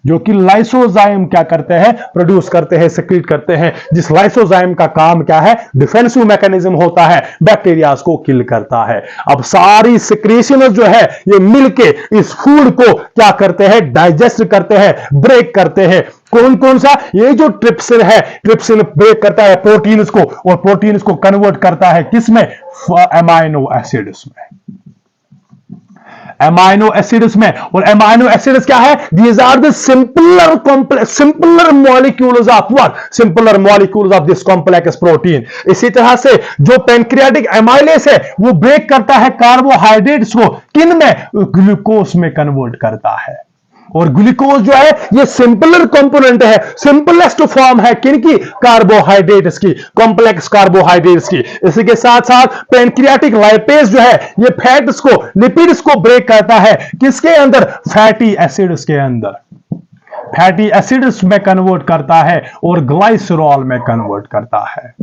जो कि लाइसोजाइम क्या करते हैं, प्रोड्यूस करते हैं, सेक्रेट करते हैं, जिस लाइसोजाइम का काम क्या है, डिफेंसिव मैकेनिज्म होता है, बैक्टीरिया को किल करता है। अब सारी सिक्रेशन जो है ये मिलके इस फूड को क्या करते हैं, डाइजेस्ट करते हैं, ब्रेक करते हैं। कौन कौन सा, ये जो ट्रिप्सिन है, ट्रिप्सिन ब्रेक करता है प्रोटीन्स को, और प्रोटीन्स को कन्वर्ट करता है किसमें, एमाइनो एसिड्स में, एमाइनो एसिड्स में। और एमाइनो एसिड्स क्या है, these are the simpler molecules of what, simpler molecules of this complex protein. इसी तरह से जो पैनक्रियाटिक एमाइलेस है वो ब्रेक करता है कार्बोहाइड्रेट्स को, किन में, ग्लूकोज में कन्वर्ट करता है। और ग्लूकोज जो है ये सिंपलर कंपोनेंट है, सिंपलेस्ट फॉर्म है किनकी, कार्बोहाइड्रेट्स की, कॉम्प्लेक्स कार्बोहाइड्रेट्स की। इसी के साथ साथ पैनक्रियाटिक लाइपेज जो है ये फैट्स को, लिपिड्स को ब्रेक करता है, किसके अंदर, फैटी एसिड्स के अंदर, फैटी एसिड्स में कन्वर्ट करता है और ग्लाइसरॉल में कन्वर्ट करता है।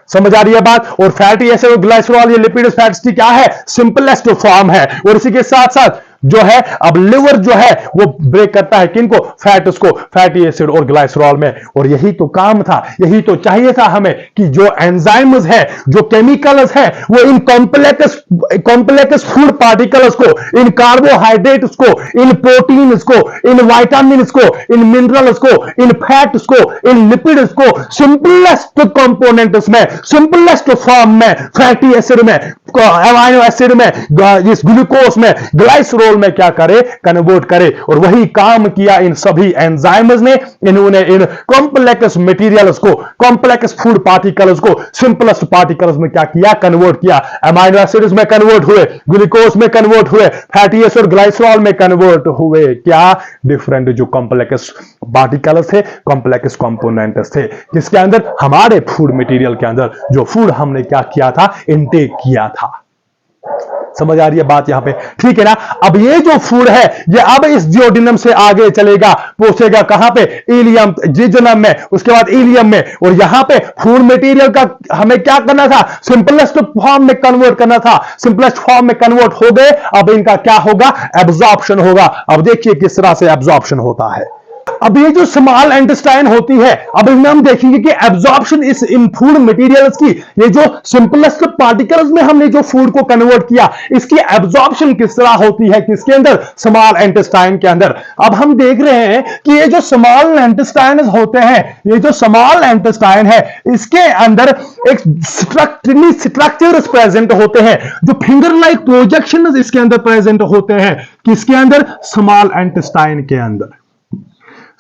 समझ आ रही है बात। और फैटी एसिड और ग्लाइसरॉल ये लिपिड्स फैट्स की क्या है, सिंपलेस्ट फॉर्म है। और इसी के साथ साथ जो है अब लिवर जो है वो ब्रेक करता है किनको, फैट्स को, फैटी एसिड और ग्लाइसरॉल में। और यही तो काम था, यही तो चाहिए था हमें कि जो एंजाइम्स है, जो केमिकल्स है, वो इन कॉम्प्लेक्स फूड पार्टिकल्स को, इन कार्बोहाइड्रेट्स को, इन प्रोटीन्स को, इन विटामिन्स को, इन मिनरल्स को, इन फैट्स को, इन लिपिड्स को सिंपलेस्ट कंपोनेंट्स में, सिंपलेस्ट फॉर्म में, फैटी एसिड में, अमाइनो एसिड में, इस ग्लूकोज में, ग्लाइसरॉल में क्या करे, कन्वर्ट करे। और वही काम किया इन सभी एंजाइम्स ने। इन्होंने इन कॉम्प्लेक्स मटेरियल्स को, कॉम्प्लेक्स फूड पार्टिकल्स को सिंपलेस्ट पार्टिकल्स में क्या किया, कन्वर्ट किया। अमाइनो एसिड्स में कन्वर्ट हुए, ग्लूकोज में कन्वर्ट हुए, फैटी एसिड और ग्लाइसरॉल में कन्वर्ट हुए। क्या, डिफरेंट जो कॉम्प्लेक्स पार्टिकल्स थे, कॉम्प्लेक्स कंपोनेंट्स थे, जिसके अंदर हमारे फूड मटेरियल के अंदर जो फूड हमने क्या किया था, इनटेक किया था। समझ आ रही है बात यहां पे, ठीक है ना। अब ये जो फूड है ये अब इस जियोडिनम से आगे चलेगा, पहुंचेगा कहां पे, इलियम, जिजोनम में, उसके बाद इलियम में। और यहां पे फूड मटेरियल का हमें क्या करना था, सिंपलेस्ट फॉर्म में कन्वर्ट करना था। सिंपलेस्ट फॉर्म में कन्वर्ट हो गए, अब इनका क्या होगा, एब्जॉर्प्शन होगा। अब देखिए किस तरह से एब्जॉर्प्शन होता है। अब ये जो स्मॉल इंटेस्टाइन होती है, अब इसमें हम देखेंगे कि एब्जॉर्प्शन इस इन फूड मटेरियल्स की, ये जो सिंपलेस्ट पार्टिकल्स में हमने जो फूड को कन्वर्ट किया, इसकी एब्जॉर्प्शन किस तरह होती है, किसके अंदर, स्मॉल इंटेस्टाइन के अंदर। अब हम देख रहे हैं कि ये जो स्मॉल इंटेस्टाइन होते हैं, ये जो स्मॉल इंटेस्टाइन है, इसके अंदर एक स्ट्रक्चर्स प्रेजेंट होते हैं, जो फिंगर लाइक प्रोजेक्शंस इसके अंदर प्रेजेंट होते हैं। किसके अंदर, स्मॉल इंटेस्टाइन के अंदर।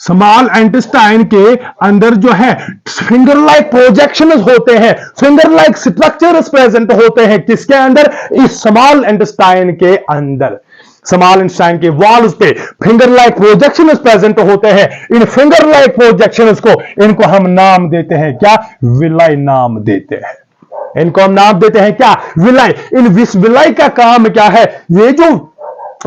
स्मॉल इंटेस्टाइन के अंदर जो है फिंगर लाइक प्रोजेक्शंस होते हैं, फिंगर लाइक स्ट्रक्चर्स प्रेजेंट होते हैं। किसके अंदर, इस स्मॉल इंटेस्टाइन के अंदर। स्मॉल इंटेस्टाइन के वॉल्स पे फिंगर लाइक प्रोजेक्शंस प्रेजेंट होते हैं। इन फिंगर लाइक प्रोजेक्शंस को, इनको हम नाम देते हैं क्या, विलाई नाम देते हैं। इनको हम नाम देते हैं क्या, विलाई। इन विलाई का काम क्या है, ये जो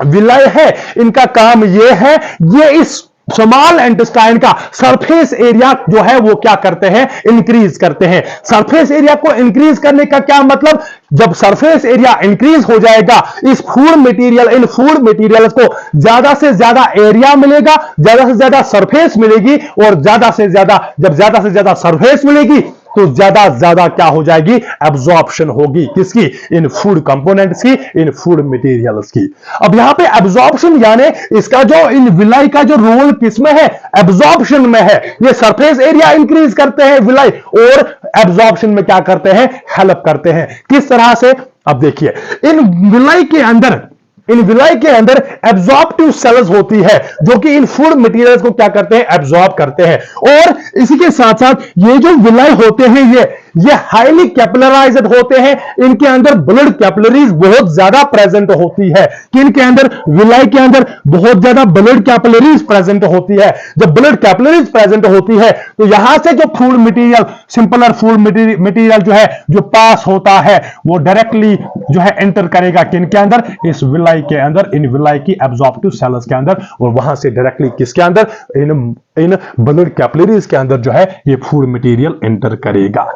विलाई है इनका काम ये है, ये इस स्मॉल इंटेस्टाइन का सरफेस एरिया जो है वो क्या करते हैं, इंक्रीज करते हैं। सरफेस एरिया को इंक्रीज करने का क्या मतलब, जब सरफेस एरिया इंक्रीज हो जाएगा, इस फूड मटेरियल, इन फूड मटेरियल को ज्यादा से ज्यादा एरिया मिलेगा, ज्यादा से ज्यादा सरफेस मिलेगी। और ज्यादा से ज्यादा, जब ज्यादा से ज्यादा सरफेस मिलेगी तो ज्यादा ज्यादा क्या हो जाएगी, एब्जॉर्प्शन होगी। किसकी, इन फूड कंपोनेंट्स की, इन फूड मटेरियल्स की। अब यहां पे एब्जॉर्प्शन यानी इसका जो इन विलाई का जो रोल किसमें है, एब्जॉर्प्शन में है। ये सरफेस एरिया इंक्रीज करते हैं विलाई, और एब्जॉर्प्शन में क्या करते हैं, हेल्प करते हैं। किस तरह से, अब देखिए इन विलाई के अंदर, इन विलाई के अंदर एब्जॉर्प्टिव सेल्स होती है, जो कि इन फूड मटेरियल्स को क्या करते हैं, एब्जॉर्ब करते हैं। और इसी के साथ साथ ये जो विलाई होते हैं ये हाईली कैपिलराइज्ड होते हैं। इनके अंदर ब्लड कैपिलरीज बहुत ज्यादा प्रेजेंट होती है। किनके अंदर, विलाई के अंदर बहुत ज्यादा ब्लड कैपिलरीज प्रेजेंट होती है। जब ब्लड कैपिलरीज प्रेजेंट होती है तो यहां से जो food material, simpler food material जो है, जो पास होता है, वो डायरेक्टली जो है एंटर करेगा किनके अंदर, इस विलाई के अंदर, इन विलाई की एब्जॉर्प्टिव सेल्स के अंदर। और वहां से डायरेक्टली किसके अंदर, इन ब्लड कैपिलरीज के अंदर जो है ये फूड मटेरियल एंटर करेगा।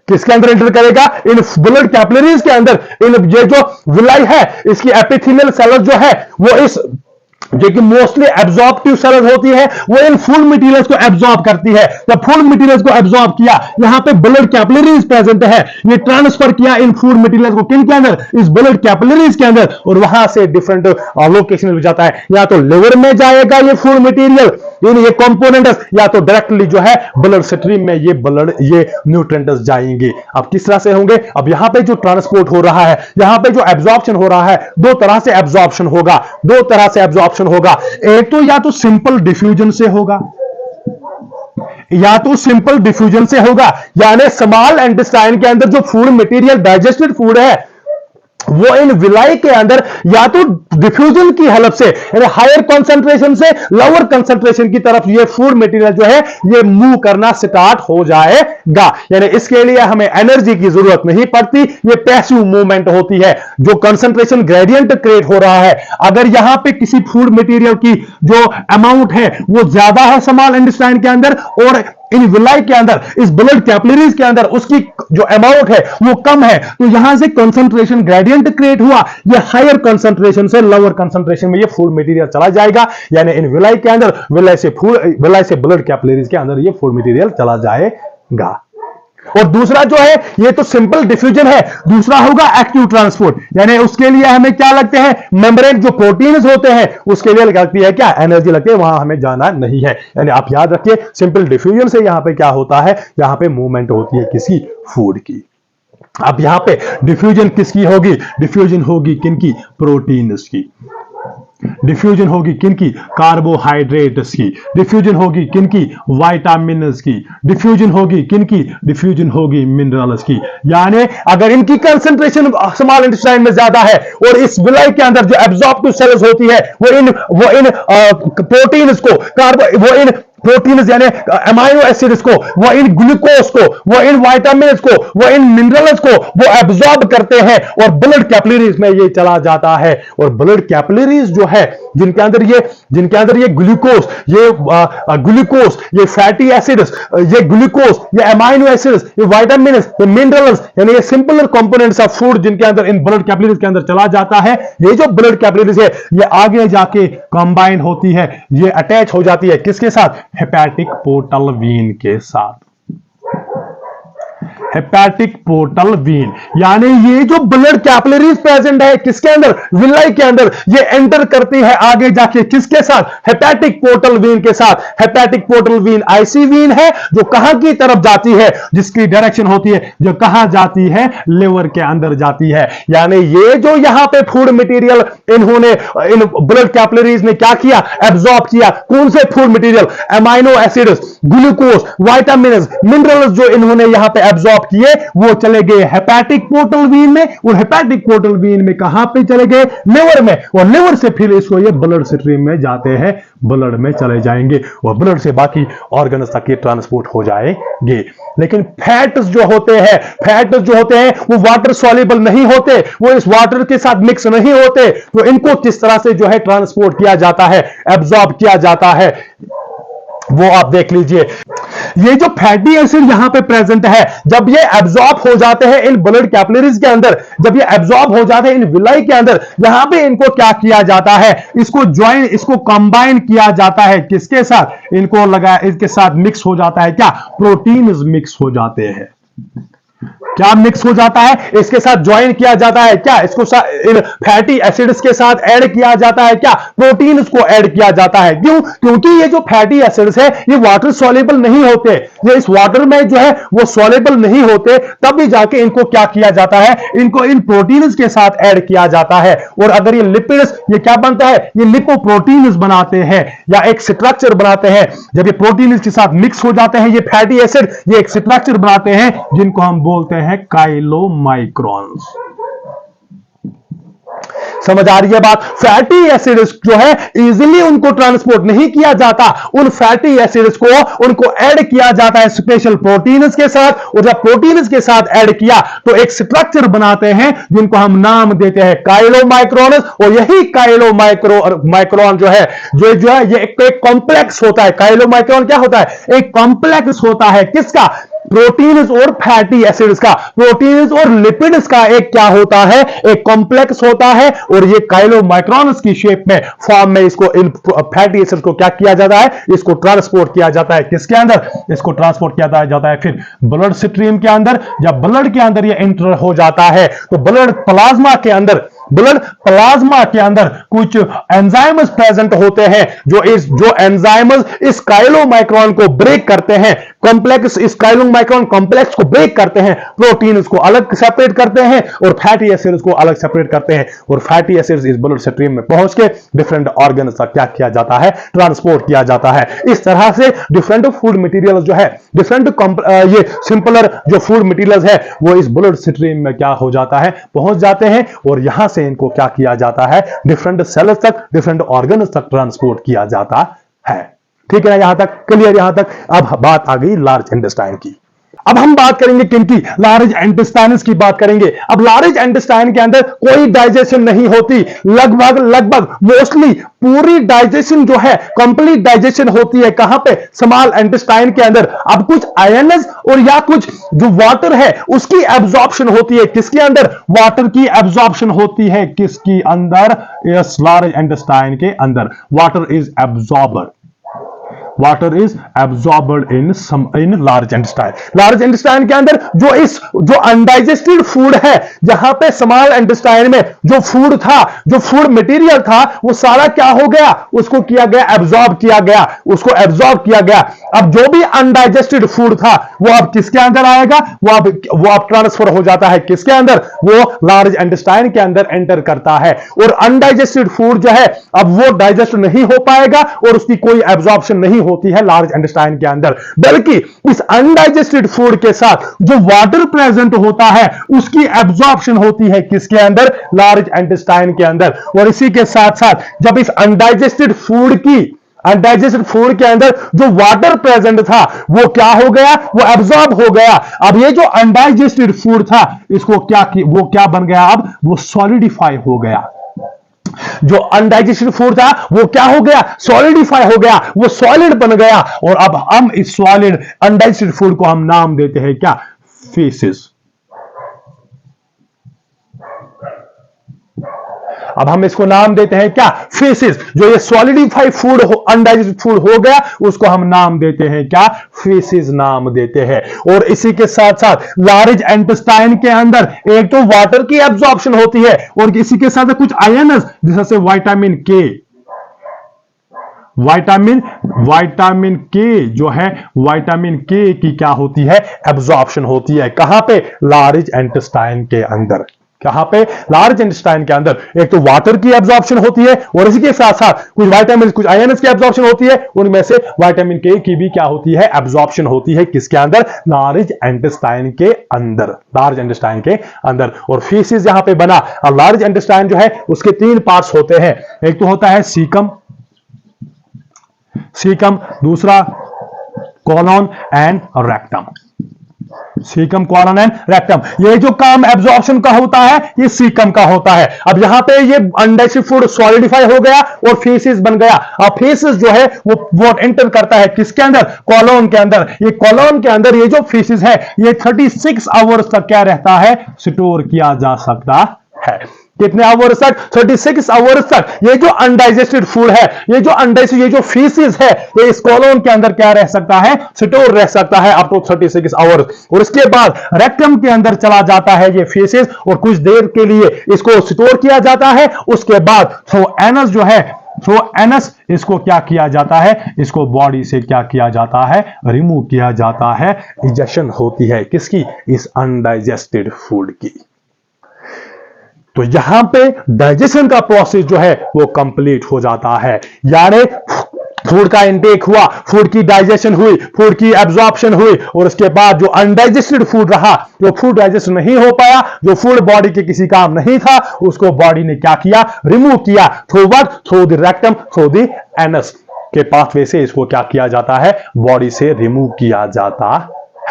किसके अंदर एंटर करेगा, इन ब्लड कैपिलरीज के अंदर। इन ये जो विलाई है, इसकी एपिथेलियल सेल्स जो है वो इस जो कि मोस्टली एब्जॉर्प्टिव सेल्स होती है, वो इन फुल मटेरियल्स को एब्जॉर्ब करती है। जब फुल मटेरियल्स को एब्जॉर्ब किया, यहां पे ब्लड कैपिलरीज प्रेजेंट है, ये ट्रांसफर किया इन फुल मटेरियल्स को किन के अंदर, इस ब्लड कैपिलरीज के अंदर, और वहां से डिफरेंट लोकेशन में जाता है। या तो लिवर में जाएगा ये फुल मटेरियल, ये कंपोनेंट्स, या तो डायरेक्टली जो है ब्लड स्ट्रीम में ये न्यूट्रिएंट्स जाएंगे। अब किस तरह से होंगे, अब यहां पे जो ट्रांसपोर्ट हो रहा है, यहां पे जो एब्जॉर्प्शन हो रहा है, दो तरह से एब्जॉर्प्शन होगा, दो तरह से एब्जॉर्प्शन होगा। एक तो या तो सिंपल डिफ्यूजन से होगा, या तो सिंपल डिफ्यूजन से होगा, यानी स्मॉल इंटेस्टाइन के अंदर जो फूड मटेरियल डाइजेस्टेड फूड है वो इन विलाई के अंदर या तो डिफ्यूजन की हेल्प से, यानी हायर कंसंट्रेशन से लोअर कंसंट्रेशन की तरफ ये फूड मटेरियल जो है ये मूव करना स्टार्ट हो जाएगा। यानी इसके लिए हमें एनर्जी की जरूरत नहीं पड़ती, ये पैसिव मूवमेंट होती है। जो कंसंट्रेशन ग्रेडियंट क्रिएट हो रहा है, अगर यहां पे किसी फूड मटेरियल की जो अमाउंट है वो ज्यादा है स्मॉल इंटेस्टाइन के अंदर, और इन विलाई के अंदर, इस ब्लड कैपिलरीज के अंदर उसकी जो अमाउंट है वो कम है, तो यहां से कंसंट्रेशन ग्रेडियंट क्रिएट हुआ, ये हायर कंसंट्रेशन से लोअर कंसंट्रेशन में ये फूड मटेरियल चला जाएगा। यानी इन विलाई के अंदर, विलाई से ब्लड कैपिलरीज के अंदर ये फूड मटेरियल चला जाएगा। और दूसरा जो है ये तो सिंपल डिफ्यूजन है, दूसरा होगा एक्टिव ट्रांसपोर्ट, यानी उसके लिए हमें क्या लगते हैं, मेम्ब्रेन जो प्रोटीन्स होते हैं उसके लिए लगती है क्या, एनर्जी लगती है, वहां हमें जाना नहीं है। यानी आप याद रखिए सिंपल डिफ्यूजन से यहां पे क्या होता है, यहां पे मूवमेंट होती है किसी फूड की। अब यहां पे डिफ्यूजन किसकी होगी, डिफ्यूजन होगी किनकी, प्रोटीन्स की। डिफ्यूजन होगी किनकी, कार्बोहाइड्रेट्स की। डिफ्यूजन होगी किनकी, विटामिन्स की। डिफ्यूजन होगी किनकी, डिफ्यूजन होगी मिनरल्स की। यानी अगर इनकी कंसंट्रेशन स्मॉल इंटेस्टाइन में ज्यादा है और इस विलाई के अंदर जो एब्जॉर्प्टिव सेल्स होती है वो इन प्रोटीन्स को, वो इन प्रोटीन्स यानी अमाइनो एसिड्स को, वो इन ग्लूकोज को, वो इन विटामिन्स को, वो इन मिनरल्स को वो एब्जॉर्ब करते हैं और ब्लड कैपिलरीज में ये चला जाता है। और ब्लड कैपिलरीज जो है जिनके अंदर ये ग्लूकोज, ये फैटी एसिड्स, ये ग्लूकोज, ये अमाइनो एसिड्स, ये विटामिन्स, ये मिनरल्स, यानी ये सिंपल कंपोनेंट्स ऑफ फूड जिनके अंदर इन ब्लड कैपिलरीज के अंदर चला जाता है, ये जो ब्लड कैपिलरीज है ये आगे जाके कंबाइन होती है, ये अटैच हो जाती है किसके साथ, हेपेटिक पोर्टल वेन के साथ। हेपेटिक पोर्टल वेन, यानी ये जो ब्लड कैपिलरीज प्रेजेंट है किसके अंदर, विलाई के अंदर, ये एंटर करती है आगे जाके किसके साथ, हेपेटिक पोर्टल वेन के साथ। हेपेटिक पोर्टल वेन ऐसी वेन है जो कहां की तरफ जाती है, जिसकी डायरेक्शन होती है, जो कहां जाती है, लिवर के अंदर जाती है। यानी ये जो यहां पे फूड मटेरियल इन्होंने, इन ब्लड कैपिलरीज ने क्या किया, एब्जॉर्ब किया, कौन से food material, amino acids, glucose, vitamins, minerals जो इन्होंने यहां पे एब्जॉर्ब किए वो चले गए हेपेटिक पोर्टल वेन में, और हेपेटिक पोर्टल वेन में कहां पे चले गए, लिवर में, और लिवर से फिर इसको ये ब्लड स्ट्रीम में जाते हैं, ब्लड में चले जाएंगे और ब्लड से बाकी ऑर्गन्स तक ये ट्रांसपोर्ट हो जाएंगे। लेकिन फैट्स जो होते हैं वो वाटर सॉल्युबल नहीं होते, वो इस वाटर के साथ मिक्स नहीं होते, तो इनको किस तरह से जो है ट्रांसपोर्ट किया जाता है, एब्जॉर्ब किया जाता है, वो आप देख लीजिए। ये जो फैटी एसिड यहां पे प्रेजेंट है, जब ये एब्जॉर्ब हो जाते हैं इन ब्लड कैपिलरीज के अंदर, जब ये एब्जॉर्ब हो जाते हैं इन विलाई के अंदर, यहां पे इनको क्या किया जाता है, इसको कंबाइन किया जाता है किसके साथ, इनको इसके साथ मिक्स हो जाता है क्या, प्रोटीन्स मिक्स हो जाते हैं। क्या मिक्स हो जाता है, इसके साथ ज्वाइन किया जाता है क्या, इसको इन फैटी एसिड्स के साथ ऐड किया जाता है क्या, प्रोटीन्स को ऐड किया जाता है। क्यों, क्योंकि ये जो फैटी एसिड्स है ये वाटर सॉल्युबल नहीं होते, ये इस वाटर में जो है वो सॉल्युबल नहीं होते, तब भी जाके इनको क्या किया जाता है, इनको इन प्रोटीन्स के साथ ऐड किया जाता है। और अगर ये लिपिड्स, ये क्या बनता है, ये लिपोप्रोटीन्स बनाते हैं या एक स्ट्रक्चर बनाते हैं। जब ये प्रोटीन्स के साथ मिक्स हो जाते हैं ये फैटी एसिड, ये एक स्ट्रक्चर बनाते हैं जिनको हम बोलते हैं काइलोमाइक्रॉन्स। समझ आ रही है बात। फैटी एसिड्स जो है इजीली उनको ट्रांसपोर्ट नहीं किया जाता, उन फैटी एसिड्स को उनको ऐड किया जाता है स्पेशल प्रोटीन्स के साथ, और जब प्रोटीन्स के साथ ऐड किया तो एक स्ट्रक्चर बनाते हैं जिनको हम नाम देते हैं काइलोमाइक्रॉन्स। और यही काइलोमाइक्रॉन जो है ये एक कॉम्प्लेक्स होता है। काइलोमाइक्रॉन क्या होता है, एक कॉम्प्लेक्स होता है किसका, प्रोटीन्स और फैटी एसिड्स का, प्रोटीन्स और लिपिड्स का एक क्या होता है, एक कॉम्प्लेक्स होता है, और ये काइलोमाइक्रॉन्स की शेप में, फॉर्म में इसको, इन फैटी एसिड्स को क्या किया जाता है, इसको ट्रांसपोर्ट किया जाता है किसके अंदर, इसको ट्रांसपोर्ट किया जाता है फिर ब्लड स्ट्रीम के अंदर। जब ब्लड के अंदर ये एंटर हो जाता है तो ब्लड प्लाज्मा के अंदर, ब्लड प्लाज्मा के अंदर कुछ एंजाइम्स प्रेजेंट होते हैं, जो एंजाइम्स इस काइलोमाइक्रॉन को ब्रेक करते हैं, कॉम्प्लेक्स, इस काइलोमाइक्रॉन कॉम्प्लेक्स को ब्रेक करते हैं, प्रोटीन्स को अलग सेपरेट करते हैं और फैटी एसिड्स को अलग सेपरेट करते हैं, और फैटी एसिड्स इस ब्लड स्ट्रीम में पहुंच के डिफरेंट ऑर्गन्स तक क्या किया जाता है, ट्रांसपोर्ट किया जाता है। इस तरह से डिफरेंट फूड मटेरियल जो है, डिफरेंट ये सिंपलर जो फूड मटेरियल्स है वो इस ब्लड स्ट्रीम में क्या हो जाता है, पहुंच जाते हैं, और यहां से इनको क्या किया जाता है, डिफरेंट सेल्स तक, डिफरेंट ऑर्गन्स तक ट्रांसपोर्ट किया जाता है। ठीक है ना, यहां तक क्लियर, यहां तक। अब बात आ गई लार्ज इंटेस्टाइन की। अब हम बात करेंगे किनकी, लार्ज इंटेस्टाइन्स की बात करेंगे। अब लार्ज इंटेस्टाइन के अंदर कोई डाइजेशन नहीं होती, लगभग मोस्टली पूरी डाइजेशन जो है, कंप्लीट डाइजेशन होती है कहां पे, स्मॉल इंटेस्टाइन के अंदर। अब कुछ आयन्स और या कुछ जो वाटर है उसकी एब्जॉर्प्शन होती है किसके अंदर, वाटर की एब्जॉर्प्शन होती है किसकी अंदर, यस, लार्ज इंटेस्टाइन के अंदर। Water is absorber, water is absorbed in large intestine. Large intestine के अंदर जो अनडाइजेस्टेड फूड है, जहां पे स्मॉल इंटेस्टाइन में जो फूड था, जो फूड मटेरियल था, वो सारा क्या हो गया, उसको किया गया, एब्जॉर्ब किया गया, उसको एब्जॉर्ब किया गया। अब जो भी अनडाइजेस्टेड फूड था वो अब किसके अंदर आएगा, वो अब ट्रांसफर हो जाता है किसके अंदर, वो लार्ज इंटेस्टाइन के अंदर एंटर करता है। और अनडाइजेस्टेड फूड जो है अब वो डाइजेस्ट नहीं हो पाएगा और उसकी कोई एब्जॉर्प्शन नहीं होती है लार्ज इंटेस्टाइन के अंदर, बल्कि इस अनडाइजेस्टेड फूड के साथ जो वाटर प्रेजेंट होता है उसकी एब्जॉर्प्शन होती है किसके अंदर, लार्ज इंटेस्टाइन के अंदर। और इसी के साथ साथ जब इस अनडाइजेस्टेड फूड के अंदर जो वाटर प्रेजेंट था वो क्या हो गया, वो एब्जॉर्ब हो गया। अब ये जो अनडाइजेस्टेड फूड था इसको वो क्या बन गया, अब वो सॉलिडिफाई हो गया। जो अनडाइजेस्टेड फूड था वो क्या हो गया, सॉलिडिफाई हो गया, वो सॉलिड बन गया। और अब हम इस सॉलिड अनडाइजेस्टेड फूड को हम नाम देते हैं क्या, फेसेस। अब हम इसको नाम देते हैं क्या, फेसेस। जो ये सॉलिडिफाइड फूड अनडाइजेस्टेड फूड हो गया उसको हम नाम देते हैं क्या, फेसेस नाम देते हैं। और इसी के साथ साथ लार्ज इंटेस्टाइन के अंदर एक तो वाटर की एब्जॉर्प्शन होती है और इसी के साथ कुछ आयन्स जैसे विटामिन के, विटामिन के जो है, विटामिन के की क्या होती है, एब्जॉर्प्शन होती है कहां पे, लार्ज इंटेस्टाइन के अंदर। कहां पे, लार्ज इंटेस्टाइन के अंदर। एक तो वाटर की एब्जॉर्प्शन होती है और इसी के साथ साथ कुछ विटामिन, कुछ आयन्स की एब्जॉर्प्शन होती है, उनमें से विटामिन के की भी क्या होती है, एब्जॉर्प्शन होती है किसके अंदर, लार्ज इंटेस्टाइन के अंदर, लार्ज इंटेस्टाइन के अंदर। और फीसिस यहां पे बना। और लार्ज इंटेस्टाइन जो है उसके 3 पार्ट्स होते हैं, एक तो होता है सीकम, दूसरा colon and rectum. Caecum, colon and rectum, ये जो काम एब्जॉर्प्शन का होता है ये सीकम का होता है। अब यहां पे ये अनडाइजेस्टेड फूड सॉलिडिफाई हो गया और फेसेस बन गया। अब फेसेस जो है वो एंटर करता है किसके अंदर, कोलन के अंदर। ये कोलन के अंदर ये जो फेसेस है ये 36 आवर्स तक क्या रहता है, स्टोर किया जा सकता है। कितने आवर्स तक, 36 आवर्स तक। ये जो अनडाइजेस्टेड फूड है, ये जो फीसिस है, ये इस कोलन के अंदर क्या रह सकता है, स्टोर रह सकता है अप टू 36 आवर्स। और इसके बाद रेक्टम के अंदर चला जाता है ये फीसिस और कुछ देर के लिए इसको स्टोर किया जाता है। उसके बाद थ्रू एनस जो है, इसको क्या किया जाता है, इसको बॉडी से क्या किया जाता है, रिमूव किया जाता है। इजेक्शन होती है किसकी, इस अनडाइजेस्टेड फूड की। तो यहां पे डाइजेशन का प्रोसेस जो है वो कंप्लीट हो जाता है। यानी फूड का इंटेक हुआ, फूड की डाइजेशन हुई, फूड की एब्जॉर्प्शन हुई और उसके बाद जो अनडाइजेस्टेड फूड रहा, जो फूड डाइजेस्ट नहीं हो पाया, जो फूड बॉडी के किसी काम नहीं था, उसको बॉडी ने क्या किया, रिमूव किया। Through what, through the rectum, through the anus के पाथवे से इसको क्या किया जाता है, बॉडी से रिमूव किया जाता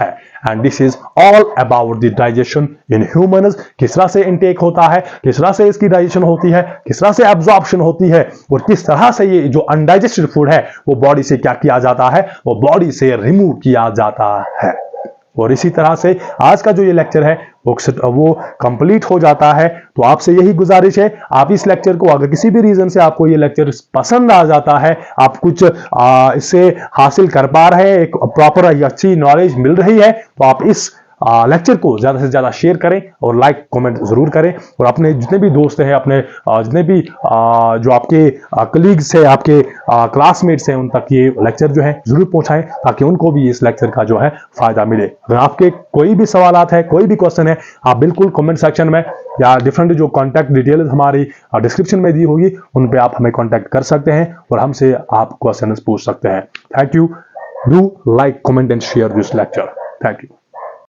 है। And this is all about the digestion in humans. किस तरह से इनटेक होता है, किस तरह से इसकी डाइजेशन होती है, किस तरह से एब्जॉर्प्शन होती है और किस तरह से ये जो अनडाइजेस्टेड फूड है वो बॉडी से क्या किया जाता है, वो बॉडी से रिमूव किया जाता है। और इसी तरह से आज का जो ये लेक्चर है वो कंप्लीट हो जाता है। तो आपसे यही गुजारिश है, आप इस लेक्चर को अगर किसी भी रीजन से आपको ये लेक्चर पसंद आ जाता है, आप कुछ इससे हासिल कर पा रहे हैं, एक प्रॉपर अच्छी नॉलेज मिल रही है, तो आप इस लेक्चर को ज्यादा से ज्यादा शेयर करें और लाइक कमेंट जरूर करें, और अपने जितने भी दोस्त हैं, अपने जितने भी जो आपके कलीग्स हैं, आपके क्लासमेट्स हैं, उन तक ये लेक्चर जो है जरूर पहुंचाएं, ताकि उनको भी इस लेक्चर का जो है फायदा मिले। अगर आपके कोई भी सवालात है, कोई भी क्वेश्चन है, आप बिल्कुल कमेंट सेक्शन में या डिफरेंट जो कॉन्टैक्ट डिटेल्स हमारी डिस्क्रिप्शन में दी होगी, उन पे आप हमें कॉन्टैक्ट कर सकते हैं और हमसे आप क्वेश्चन पूछ सकते हैं। Thank you. Do like, comment and share this lecture. Thank you.